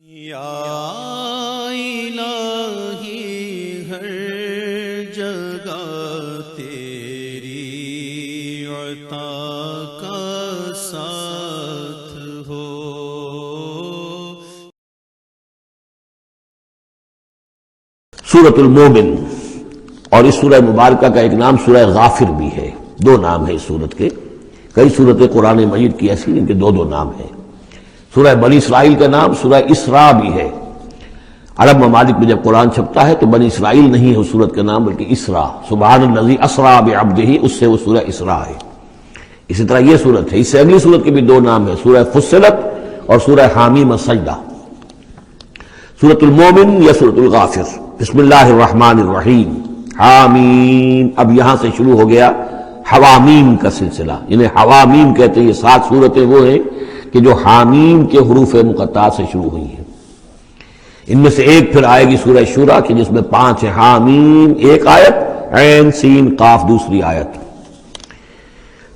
یا الہی ہر جگہ تیری عطا کا ساتھ ہو۔ سورۃ المومن، اور اس سورہ مبارکہ کا ایک نام سورہ غافر بھی ہے۔ دو نام ہیں اس سورت کے۔ کئی سورتیں قرآن مجید کی ایسی ان کے دو دو نام ہیں۔ سورہ بنی اسرائیل کا نام سورہ اسراء بھی ہے۔ عرب ممالک میں جب قرآن چھپتا ہے تو بنی اسرائیل نہیں ہے اس سورت کا نام، بلکہ اسراء، سبحان الذی اسریٰ بعبدہ، اس سے وہ سورہ اسراء ہے۔ اسی طرح یہ سورت ہے۔ اس سے اگلی سورت کے بھی دو نام ہیں، سورہ فصلت اور سورہ حامیم السجدہ۔ سورۃ المومن یا سورۃ الغافر۔ بسم اللہ الرحمن الرحیم، حامیم۔ اب یہاں سے شروع ہو گیا حوامیم کا سلسلہ، انہیں حوامیم کہتے ہیں۔ یہ 7 سورتیں وہ ہیں کہ جو حامیم کے حروف مقطعات سے شروع ہوئی ہیں۔ ان میں سے ایک پھر آئے گی سورہ شورى کی، جس میں 5 ہیں۔ حامیم ایک آیت، عین سین قاف دوسری آیت۔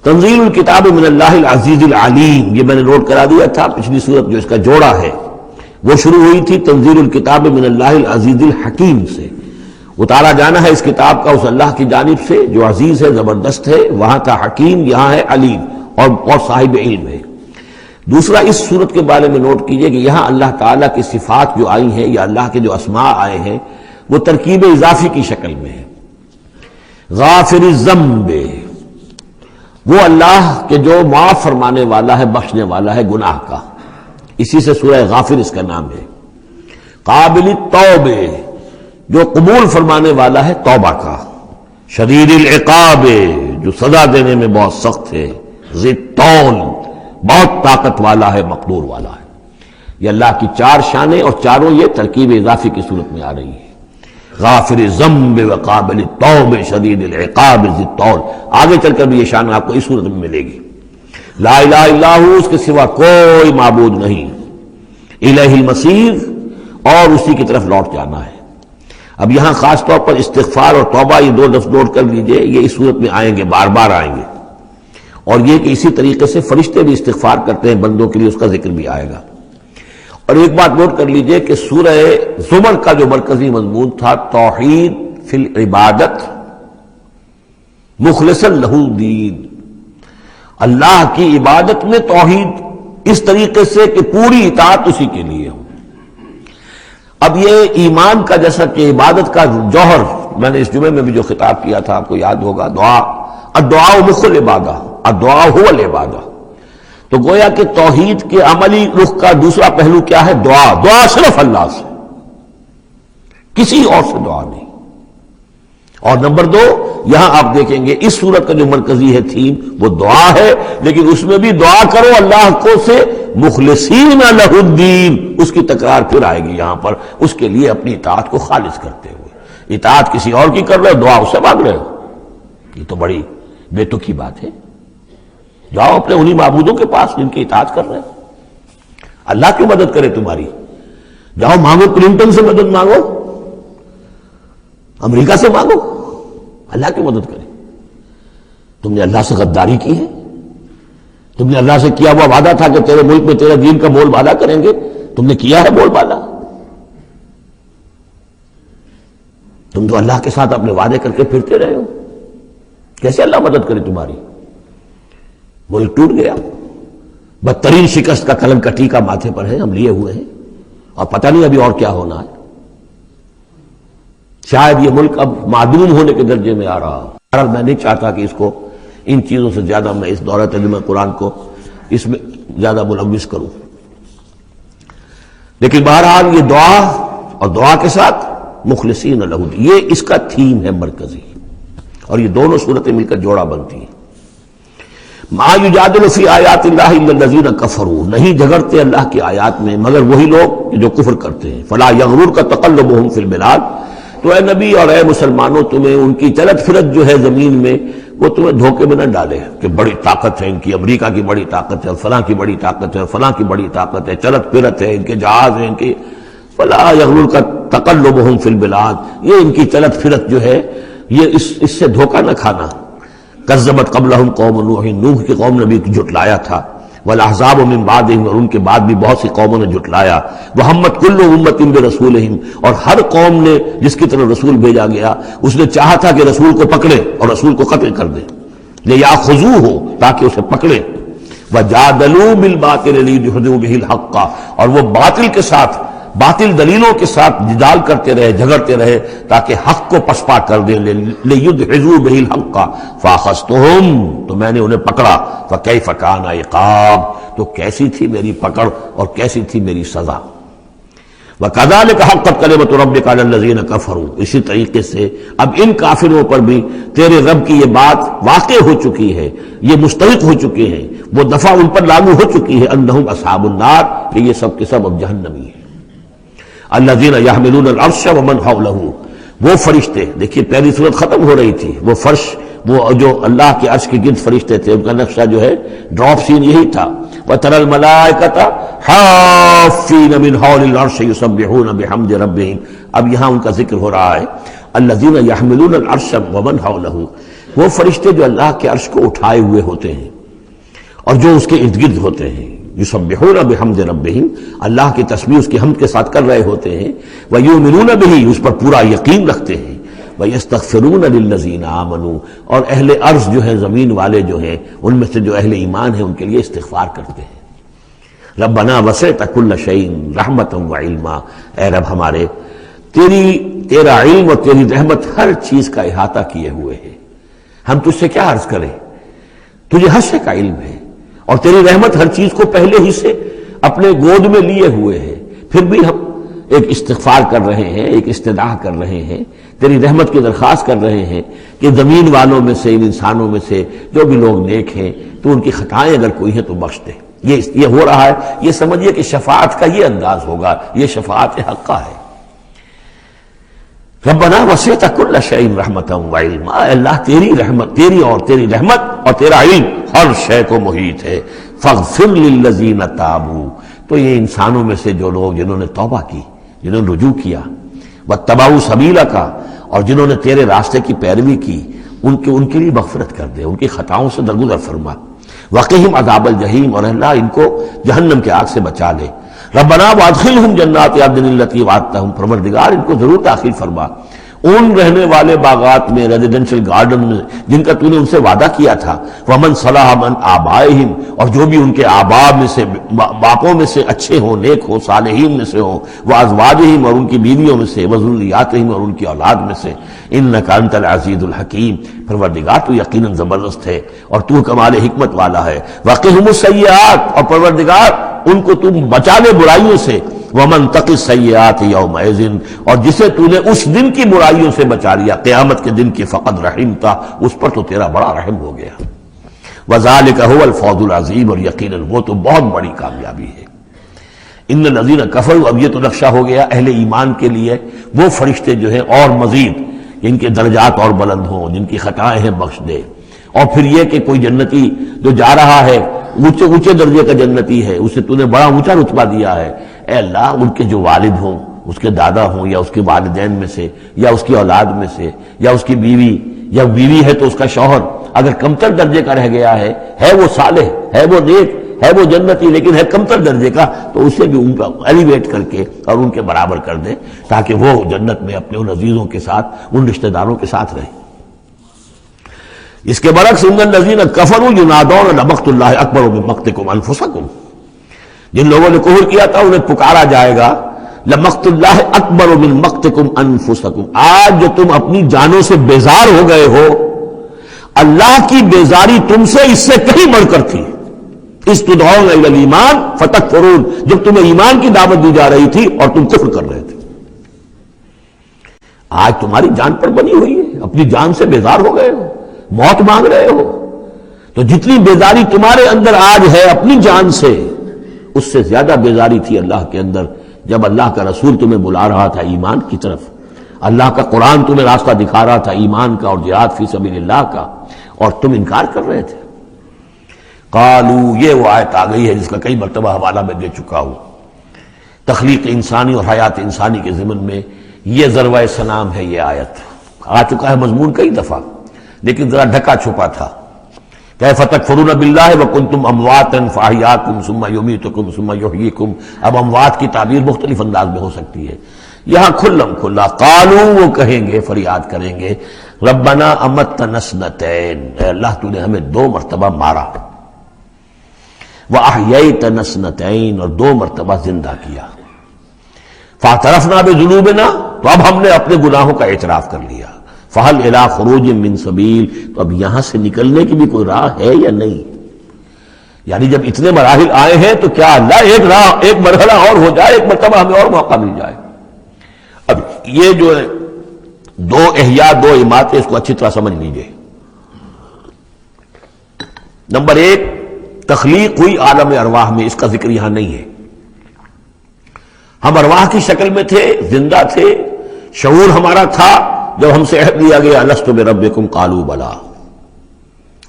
تنزیل الکتاب من اللہ العزیز العلیم، یہ میں نے نوٹ کرا دیا تھا۔ پچھلی سورت جو اس کا جوڑا ہے وہ شروع ہوئی تھی تنزیل الکتاب من اللہ العزیز الحکیم سے۔ اتارا جانا ہے اس کتاب کا اس اللہ کی جانب سے جو عزیز ہے، زبردست ہے، وہاں کا حکیم، یہاں ہے علیم اور صاحب علم ہے۔ دوسرا اس صورت کے بارے میں نوٹ کیجئے کہ یہاں اللہ تعالیٰ کی صفات جو آئی ہیں یا اللہ کے جو اسماء آئے ہیں وہ ترکیب اضافی کی شکل میں ہے۔ غافر الذنب، وہ اللہ کہ جو معاف فرمانے والا ہے، بخشنے والا ہے گناہ کا، اسی سے سورہ غافر اس کا نام ہے۔ قابل التوب، جو قبول فرمانے والا ہے توبہ کا۔ شدید العقاب، جو سزا دینے میں بہت سخت ہے۔ ذی الطول، بہت طاقت والا ہے، مقدور والا ہے۔ یہ اللہ کی 4 شانیں اور چاروں یہ ترکیب اضافی کی صورت میں آ رہی ہے۔ غافر الذنب وقابل التوب شدید العقاب ذی الطول۔ آگے چل کر بھی یہ شان آپ کو اس صورت میں ملے گی۔ لا الہ الا ہو، اس کے سوا کوئی معبود نہیں۔ الیہ المصیر، اور اسی کی طرف لوٹ جانا ہے۔ اب یہاں خاص طور پر استغفار اور توبہ، یہ 2 لفظ نوٹ کر لیجئے، یہ اس صورت میں آئیں گے، بار بار آئیں گے۔ اور یہ کہ اسی طریقے سے فرشتے بھی استغفار کرتے ہیں بندوں کے لیے، اس کا ذکر بھی آئے گا۔ اور ایک بات نوٹ کر لیجئے کہ سورہ زمر کا جو مرکزی مضمون تھا توحید فی العبادت مخلصا لہ الدین، اللہ کی عبادت میں توحید اس طریقے سے کہ پوری اطاعت اسی کے لیے ہو۔ اب یہ ایمان کا، جیسا کہ عبادت کا جوہر، میں نے اس جمعے میں بھی جو خطاب کیا تھا آپ کو یاد ہوگا، دعا، الدعاء مخ العبادہ، الدعاء هو العبادہ۔ تو گویا کہ توحید کے عملی رخ کا دوسرا پہلو کیا ہے؟ دعا۔ دعا صرف اللہ سے، کسی اور سے دعا نہیں۔ اور نمبر 2، یہاں آپ دیکھیں گے اس سورت کا جو مرکزی ہے تھیم وہ دعا ہے، لیکن اس میں بھی دعا کرو اللہ کو سے مخلصین لہ الدین، اس کی تکرار پھر آئے گی یہاں پر، اس کے لیے اپنی اطاعت کو خالص کرتے ہوئے۔ اطاعت کسی اور کی کر رہے ہو، دعا اس سے مانگ رہے ہو، یہ تو بڑی بے تکی بات ہے۔ جاؤ اپنے انہی معبودوں کے پاس جن کی اطاعت کر رہے ہیں۔ اللہ کیوں مدد کرے تمہاری؟ جاؤ مانگو، کلنٹن سے مدد مانگو، امریکہ سے مانگو، اللہ کی مدد کرے۔ تم نے اللہ سے غداری کی ہے، تم نے اللہ سے کیا ہوا وعدہ تھا کہ تیرے ملک میں تیرے دین کا بول بالا کریں گے، تم نے کیا ہے بول بالا؟ تم تو اللہ کے ساتھ اپنے وعدے کر کے پھرتے رہے ہو، کیسے اللہ مدد کرے تمہاری؟ ملک ٹوٹ گیا، بدترین شکست کا کلنگ کا ٹیکہ ماتھے پر ہے، ہم لیے ہوئے ہیں، اور پتہ نہیں ابھی اور کیا ہونا ہے۔ شاید یہ ملک اب معدوم ہونے کے درجے میں آ رہا ہو۔ میں نہیں چاہتا کہ اس کو ان چیزوں سے زیادہ میں اس دورہ ترجمہ قرآن کو اس میں زیادہ ملوث کروں، لیکن بہرحال یہ دعا اور دعا کے ساتھ مخلصین لہ الدین، یہ اس کا تھیم ہے مرکزی، اور یہ دونوں صورتیں مل کر جوڑا بنتی ہیں۔ ما یجادل فی آیات اللہ الا الذین کفروا، نہیں جھگڑتے اللہ کی آیات میں مگر وہی لوگ جو کفر کرتے ہیں۔ فلا یغررک تقلبهم فی البلاد، تو اے نبی اور اے مسلمانوں تمہیں ان کی چلت پھرت جو ہے زمین میں وہ تمہیں دھوکے میں نہ ڈالے کہ بڑی طاقت ہے ان کی، امریکہ کی بڑی طاقت ہے، فلاں کی بڑی طاقت ہے، فلاں کی بڑی طاقت ہے، چلت پھرت ہے، ان کے جہاز ہیں، ان کی فلا یغررک تقلبهم فی البلاد، یہ ان کی چلت پھرت جو ہے یہ اس سے دھوکہ نہ کھانا۔ کذبت قبلہم قوم نوح، نوح کی قوم نے بھی جھٹلایا تھا۔ والاحزاب من بعدهم، اور ان کے بعد بھی بہت سی قوموں نے جھٹلایا، وہمت کل امت برسولہم، اور ہر قوم نے جس کی طرف رسول بھیجا گیا اس نے چاہا تھا کہ رسول کو پکڑے اور رسول کو قتل کر دے، لیاخذوہ، تاکہ اسے پکڑے، وجادلوا بالباطل لیدحضوا بہ الحق، اور وہ باطل کے ساتھ، باطل دلیلوں کے ساتھ جدال کرتے رہے، جھگڑتے رہے تاکہ حق کو پسپا کر دیں، لیدحضوا بہ الحق، فاخذتہم، تو میں نے انہیں پکڑا، فکیف کان عقاب، تو کیسی تھی میری پکڑ اور کیسی تھی میری سزا۔ وَكَذَلِكَ حَقَّتْ كَلِمَةُ رَبِّكَ عَلَى الَّذِينَ كَفَرُوا، اسی طریقے سے اب ان کافروں پر بھی تیرے رب کی یہ بات واقع ہو چکی ہے، یہ مستحق ہو چکے ہیں، وہ دفعہ ان پر لاگو ہو چکی ہے، انہم اصحاب النار، کہ یہ سب کے سب اب جہنمی ہیں۔ الذین یحملون العرش ومن حولہ، وہ فرشتے، دیکھیے پہلی صورت ختم ہو رہی تھی، وہ فرش، وہ جو اللہ کے عرش کے گرد فرشتے تھے، ان کا نقشہ جو ہے ڈراپ سین یہی تھا، وَتَرَى الْمَلَائِكَةَ حَافِّينَ مِنْ حَوْلِ الْعَرْشِ يُسَبِّحُونَ بِحَمْدِ رَبِّهِمْ، اب یہاں ان کا ذکر ہو رہا ہے، الذین یحملون العرش ومن حولہ، وہ فرشتے جو اللہ کے عرش کو اٹھائے ہوئے ہوتے ہیں اور جو اس کے ارد گرد ہوتے ہیں، یسبحون بحمد ربہم، اللہ کی تسبیح اس کی حمد کے ساتھ کر رہے ہوتے ہیں، ویؤمنون بہ، اس پر پورا یقین رکھتے ہیں، ویستغفرون للذین آمنوا، اور اہل ارض جو ہیں، زمین والے جو ہیں، ان میں سے جو اہل ایمان ہیں ان کے لیے استغفار کرتے ہیں۔ ربنا وسعت کل شیء رحمتا وعلما، اے رب ہمارے، تیرا علم اور تیری رحمت ہر چیز کا احاطہ کیے ہوئے ہے، ہم تجھ سے کیا عرض کریں، تجھے ہر شے کا علم ہے، اور تیری رحمت ہر چیز کو پہلے ہی سے اپنے گود میں لیے ہوئے ہے، پھر بھی ہم ایک استغفار کر رہے ہیں، ایک استدعا کر رہے ہیں، تیری رحمت کی درخواست کر رہے ہیں کہ زمین والوں میں سے، ان انسانوں میں سے جو بھی لوگ نیک ہیں، تو ان کی خطائیں اگر کوئی ہیں تو بخش دے۔ یہ ہو رہا ہے، یہ سمجھیے کہ شفاعت کا یہ انداز ہوگا، یہ شفاعت حقہ ہے۔ ربنا وسعت کل شیء رحمتا وعلما، اے اللہ تیری رحمت، تیری رحمت اور تیرا علم ہر شے کو محیط ہے۔ فاغفر للذین تابوا، تو یہ انسانوں میں سے جو لوگ جنہوں نے توبہ کی، جنہوں نے رجوع کیا، واتبعوا سبیلک، اور جنہوں نے تیرے راستے کی پیروی کی، ان کے لیے مغفرت کر دے، ان کی خطاؤں سے درگزر فرما۔ وقہم عذاب الجحیم، اور اللہ ان کو جہنم کے آگ سے بچا لے۔ ربنا وادخلہم جنات عدن التی وعدتہم، پروردگار ان کو ضرور داخل فرما ان رہنے والے باغات میں، ریزیڈینشل گارڈن میں جن کا تو نے ان سے وعدہ کیا تھا، ومن صلح من آبائہم، اور جو بھی ان کے آباء میں سے، باپوں میں سے اچھے ہوں، نیک ہوں، صالحین میں سے ہوں، وازواجہم، اور ان کی بیویوں میں سے، وذریاتہم، اور ان کی اولاد میں سے، انک انت العزیز الحکیم، پروردگار تو یقیناً زبردست ہے اور تو کمال حکمت والا ہے۔ وقہم السیئات، اور پروردگار ان کو تم بچا لے برائیوں سے۔ ومن تق السیئات یومئذ، اور جسے تو نے اس دن کی برائیوں سے بچا لیا، قیامت کے دن کی، فقد رحمتا، اس پر تو تیرا بڑا رحم ہو گیا۔ وذالک هو الفوز العظیم، اور یقیناً وہ تو بہت بڑی کامیابی ہے۔ ان الذین کفروا، اب یہ تو نقشہ ہو گیا اہل ایمان کے لیے، وہ فرشتے جو ہیں اور مزید جن کے درجات اور بلند ہوں، جن کی خطائیں ہیں بخش دے۔ اور پھر یہ کہ کوئی جنتی جو جا رہا ہے اونچے درجے کا جنتی ہے، اسے تو نے بڑا اونچا رتبہ دیا ہے، اے اللہ ان کے جو والد ہوں، اس کے دادا ہوں، یا اس کے والدین میں سے، یا اس کی اولاد میں سے، یا اس کی بیوی، یا بیوی ہے تو اس کا شوہر اگر کمتر درجے کا رہ گیا ہے وہ صالح، ہے وہ نیک، ہے وہ جنتی، لیکن ہے کمتر درجے کا، تو اسے بھی ان پر ایلیویٹ کر کے اور ان کے برابر کر دے، تاکہ وہ جنت میں اپنے ان عزیزوں کے ساتھ، ان رشتہ داروں کے ساتھ رہے۔ اس کے برعکس ان الذین کفروا ینادون لمقت اللہ اکبر من مقتکم انفسکم، جن لوگوں نے کفر کیا تھا انہیں پکارا جائے گا، لمقت اللہ اکبر من مقتکم انفسکم، آج جو تم اپنی جانوں سے بیزار ہو گئے ہو، اللہ کی بیزاری تم سے اس سے کہیں بڑھ کر تھی۔ اس تدعون الی الایمان فتکفرون، جب تمہیں ایمان کی دعوت دی جا رہی تھی اور تم کفر کر رہے تھے۔ آج تمہاری جان پر بنی ہوئی ہے، اپنی جان سے بیزار ہو گئے ہو، موت مانگ رہے ہو، تو جتنی بیزاری تمہارے اندر آج ہے اپنی جان سے، اس سے زیادہ بیزاری تھی اللہ کے اندر جب اللہ کا رسول تمہیں بلا رہا تھا ایمان کی طرف، اللہ کا قرآن تمہیں راستہ دکھا رہا تھا ایمان کا اور جہاد فی سبیل اللہ کا، اور تم انکار کر رہے تھے۔ قالو، یہ وہ آیت آ گئی ہے جس کا کئی مرتبہ حوالہ میں دے چکا ہوں، تخلیق انسانی اور حیات انسانی کے ضمن میں یہ ذروہ سنام ہے۔ یہ آیت آ چکا ہے مضمون کئی دفعہ، لیکن ذرا ڈھکا چھپا تھا۔ کیف تکفرون باللہ وکنتم امواتا فاحیاکم ثم یمیتکم ثم یحییکم. اب اموات کی تعبیر مختلف انداز میں ہو سکتی ہے. یہاں کھلم کھلا قالوا وہ کہیں گے، فریاد کریں گے، ربنا امتنا اثنتین، اے اللہ تو نے ہمیں 2 مرتبہ مارا، واحییتنا اثنتین، اور 2 مرتبہ زندہ کیا، فاعترفنا بذنوبنا، تو اب ہم نے اپنے گناہوں کا اعتراف کر لیا، فہل الی خروج من سبیل، تو اب یہاں سے نکلنے کی بھی کوئی راہ ہے یا نہیں؟ یعنی جب اتنے مراحل آئے ہیں تو کیا اللہ ایک راہ، ایک مرحلہ اور ہو جائے، ایک مرتبہ ہمیں اور موقع مل جائے؟ اب یہ جو ہے 2 احیاء 2 اماتیں، اس کو اچھی طرح سمجھ لیجئے. نمبر 1، تخلیق ہوئی عالم ارواح میں، اس کا ذکر یہاں نہیں ہے. ہم ارواح کی شکل میں تھے، زندہ تھے، شعور ہمارا تھا. جب ہم سے عہد لیا گیا الست بربکم قالوا بلا،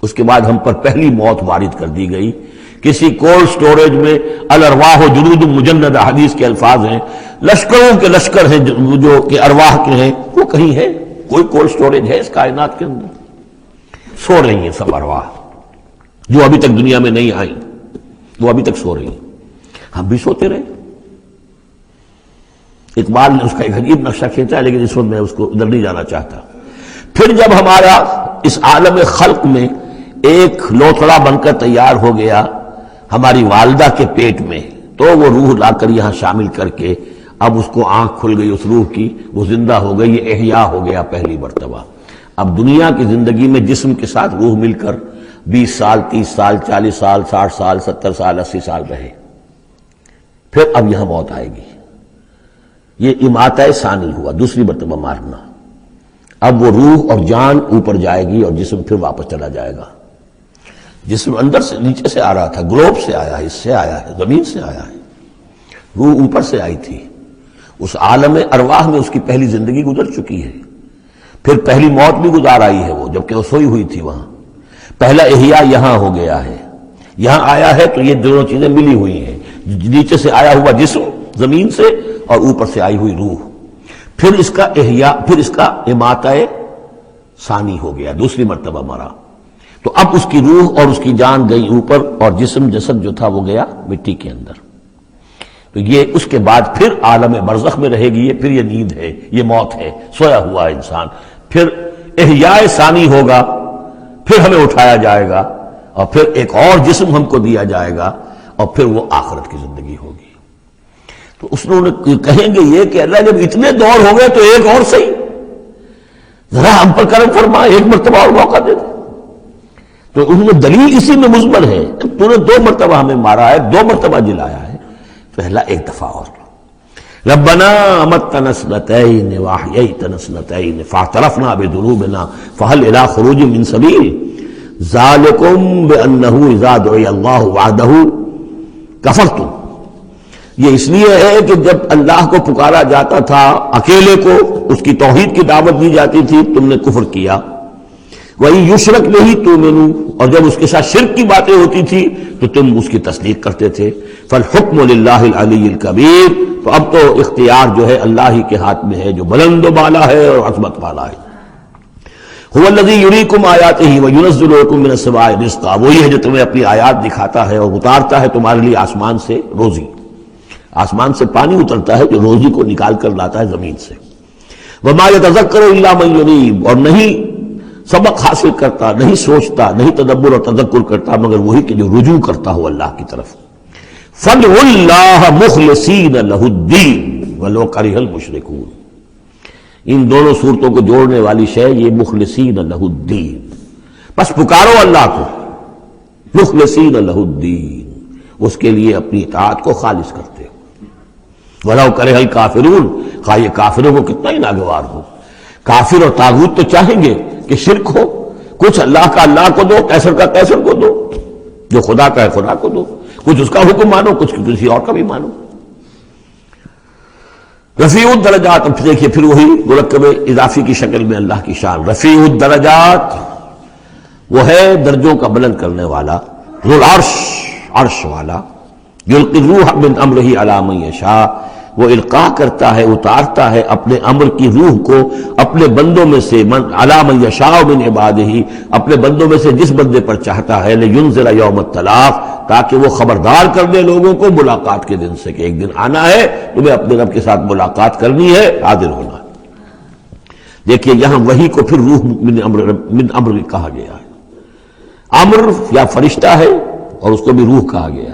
اس کے بعد ہم پر پہلی موت وارد کر دی گئی. کسی کولڈ سٹوریج میں الارواح جنود مجندہ، حدیث کے الفاظ ہیں، لشکروں کے لشکر ہیں جو کہ ارواح کے ہیں، وہ کہیں ہے؟ کوئی کولڈ سٹوریج ہے اس کائنات کے اندر؟ سو رہی ہیں سب ارواح جو ابھی تک دنیا میں نہیں آئیں، وہ ابھی تک سو رہی ہیں. ہم بھی سوتے رہے. اقبال نے اس کا ایک عجیب نقشہ کھینچا ہے، لیکن اس وقت میں اس کو ادھر نہیں جانا چاہتا. پھر جب ہمارا اس عالم خلق میں ایک لوتھڑا بن کر تیار ہو گیا ہماری والدہ کے پیٹ میں، تو وہ روح لا کر یہاں شامل کر کے اب اس کو آنکھ کھل گئی اس روح کی، وہ زندہ ہو گئی، یہ احیاء ہو گیا پہلی مرتبہ. اب دنیا کی زندگی میں جسم کے ساتھ روح مل کر 20 سال 30 سال 40 سال 60 سال 70 سال 80 سال رہے. پھر اب یہاں موت آئے گی. یہ اماتہ ثانی ہوا، دوسری مرتبہ مارنا. اب وہ روح اور جان اوپر جائے گی اور جسم پھر واپس چلا جائے گا. جسم اندر سے نیچے سے آ رہا تھا، گلوب سے آیا ہے، اس سے آیا ہے، زمین سے آیا ہے. روح اوپر سے آئی تھی. اس عالم ارواح میں اس کی پہلی زندگی گزر چکی ہے. پھر پہلی موت بھی گزار آئی ہے وہ، جبکہ وہ سوئی ہوئی تھی وہاں. پہلا احیاء یہاں ہو گیا ہے، یہاں آیا ہے تو یہ دونوں چیزیں ملی ہوئی ہیں. نیچے سے آیا ہوا جسم زمین سے، اور اوپر سے آئی ہوئی روح. پھر اس کا احیاء، پھر اس کا اماتہ ثانی ہو گیا، دوسری مرتبہ مرا. تو اب اس کی روح اور اس کی جان گئی اوپر، اور جسم جسد جو تھا وہ گیا مٹی کے اندر. تو یہ اس کے بعد پھر عالم برزخ میں رہے گی. پھر یہ نیند ہے، یہ موت ہے، سویا ہوا انسان. پھر احیاء ثانی ہوگا، پھر ہمیں اٹھایا جائے گا، اور پھر ایک اور جسم ہم کو دیا جائے گا، اور پھر وہ آخرت کی زندگی ہوگی. تو اس نے کہیں گے یہ کہ اللہ جب اتنے دور ہو گئے تو ایک اور صحیح، ذرا ہم پر کرم فرما، ایک مرتبہ اور موقع دے دے. تو انہوں نے دلیل اسی میں مضمر ہے، تو نے 2 مرتبہ ہمیں مارا ہے، 2 مرتبہ جلایا ہے، پہلا ایک دفعہ اور. ربنا امتنا اثنتین واحییتنا اثنتین فاعترفنا بذنوبنا فهل الى خروج من سبیل ذالکم بانه اذا دعی اللہ وحدہ کفرتم. یہ اس لیے ہے کہ جب اللہ کو پکارا جاتا تھا اکیلے کو، اس کی توحید کی دعوت دی جاتی تھی، تم نے کفر کیا. وہی یشرک نہیں تؤمنوا، اور جب اس کے ساتھ شرک کی باتیں ہوتی تھی تو تم اس کی تصدیق کرتے تھے. فالحکم للہ العلی الکبیر، تو اب تو اختیار جو ہے اللہ ہی کے ہاتھ میں ہے، جو بلند و بالا ہے اور عظمت والا ہے. هو الذی یریکم آیاتہ وینزل لکم من السماء رزقا، وہی ہے جو تمہیں اپنی آیات دکھاتا ہے اور اتارتا ہے تمہارے لیے آسمان سے روزی. آسمان سے پانی اترتا ہے جو روزی کو نکال کر لاتا ہے زمین سے. وما یتذکر الا من ینیب، اور نہیں سبق حاصل کرتا، نہیں سوچتا، نہیں تدبر اور تذکر کرتا مگر وہی کہ جو رجوع کرتا ہو اللہ کی طرف. فادعوا اللہ مخلصین لہ الدین ولو کرہ المشرکون. ان دونوں صورتوں کو جوڑنے والی شے یہ مخلصین لہ الدین، بس پکارو اللہ کو مخلصین لہ الدین، اس کے لیے اپنی اطاعت کو خالص کرتے ہو. وَلَوْ كَرِهَ الْكَافِرُونَ، خواہ یہ کافروں کو کتنا ہی ناگوار ہو. کافر اور طاغوت تو چاہیں گے کہ شرک ہو، کچھ اللہ کا اللہ کو دو، کیسر کا کیسر کو دو، جو خدا کا ہے خدا کو دو، کچھ اس کا حکم مانو، کچھ کسی اور کا بھی مانو. رفیع الدرجات، اب دیکھیے پھر وہی مرکب اضافی کی شکل میں اللہ کی شان. رفیع الدرجات وہ ہے درجوں کا بلند کرنے والا، ذو العرش، عرش والا. یلقی الروح من امرہ علی من یشاء، وہ القاء کرتا ہے، اتارتا ہے اپنے امر کی روح کو اپنے بندوں میں سے، علی من یشاء من عبادہ، اپنے بندوں میں سے جس بندے پر چاہتا ہے، لینذر یوم التلاق، تاکہ وہ خبردار کر دے لوگوں کو ملاقات کے دن سے کہ ایک دن آنا ہے، تمہیں اپنے رب کے ساتھ ملاقات کرنی ہے، حاضر ہونا ہے۔ دیکھیے یہاں وحی کو پھر روح من امر کہا گیا ہے۔ امر یا فرشتہ ہے اور اس کو بھی روح کہا گیا،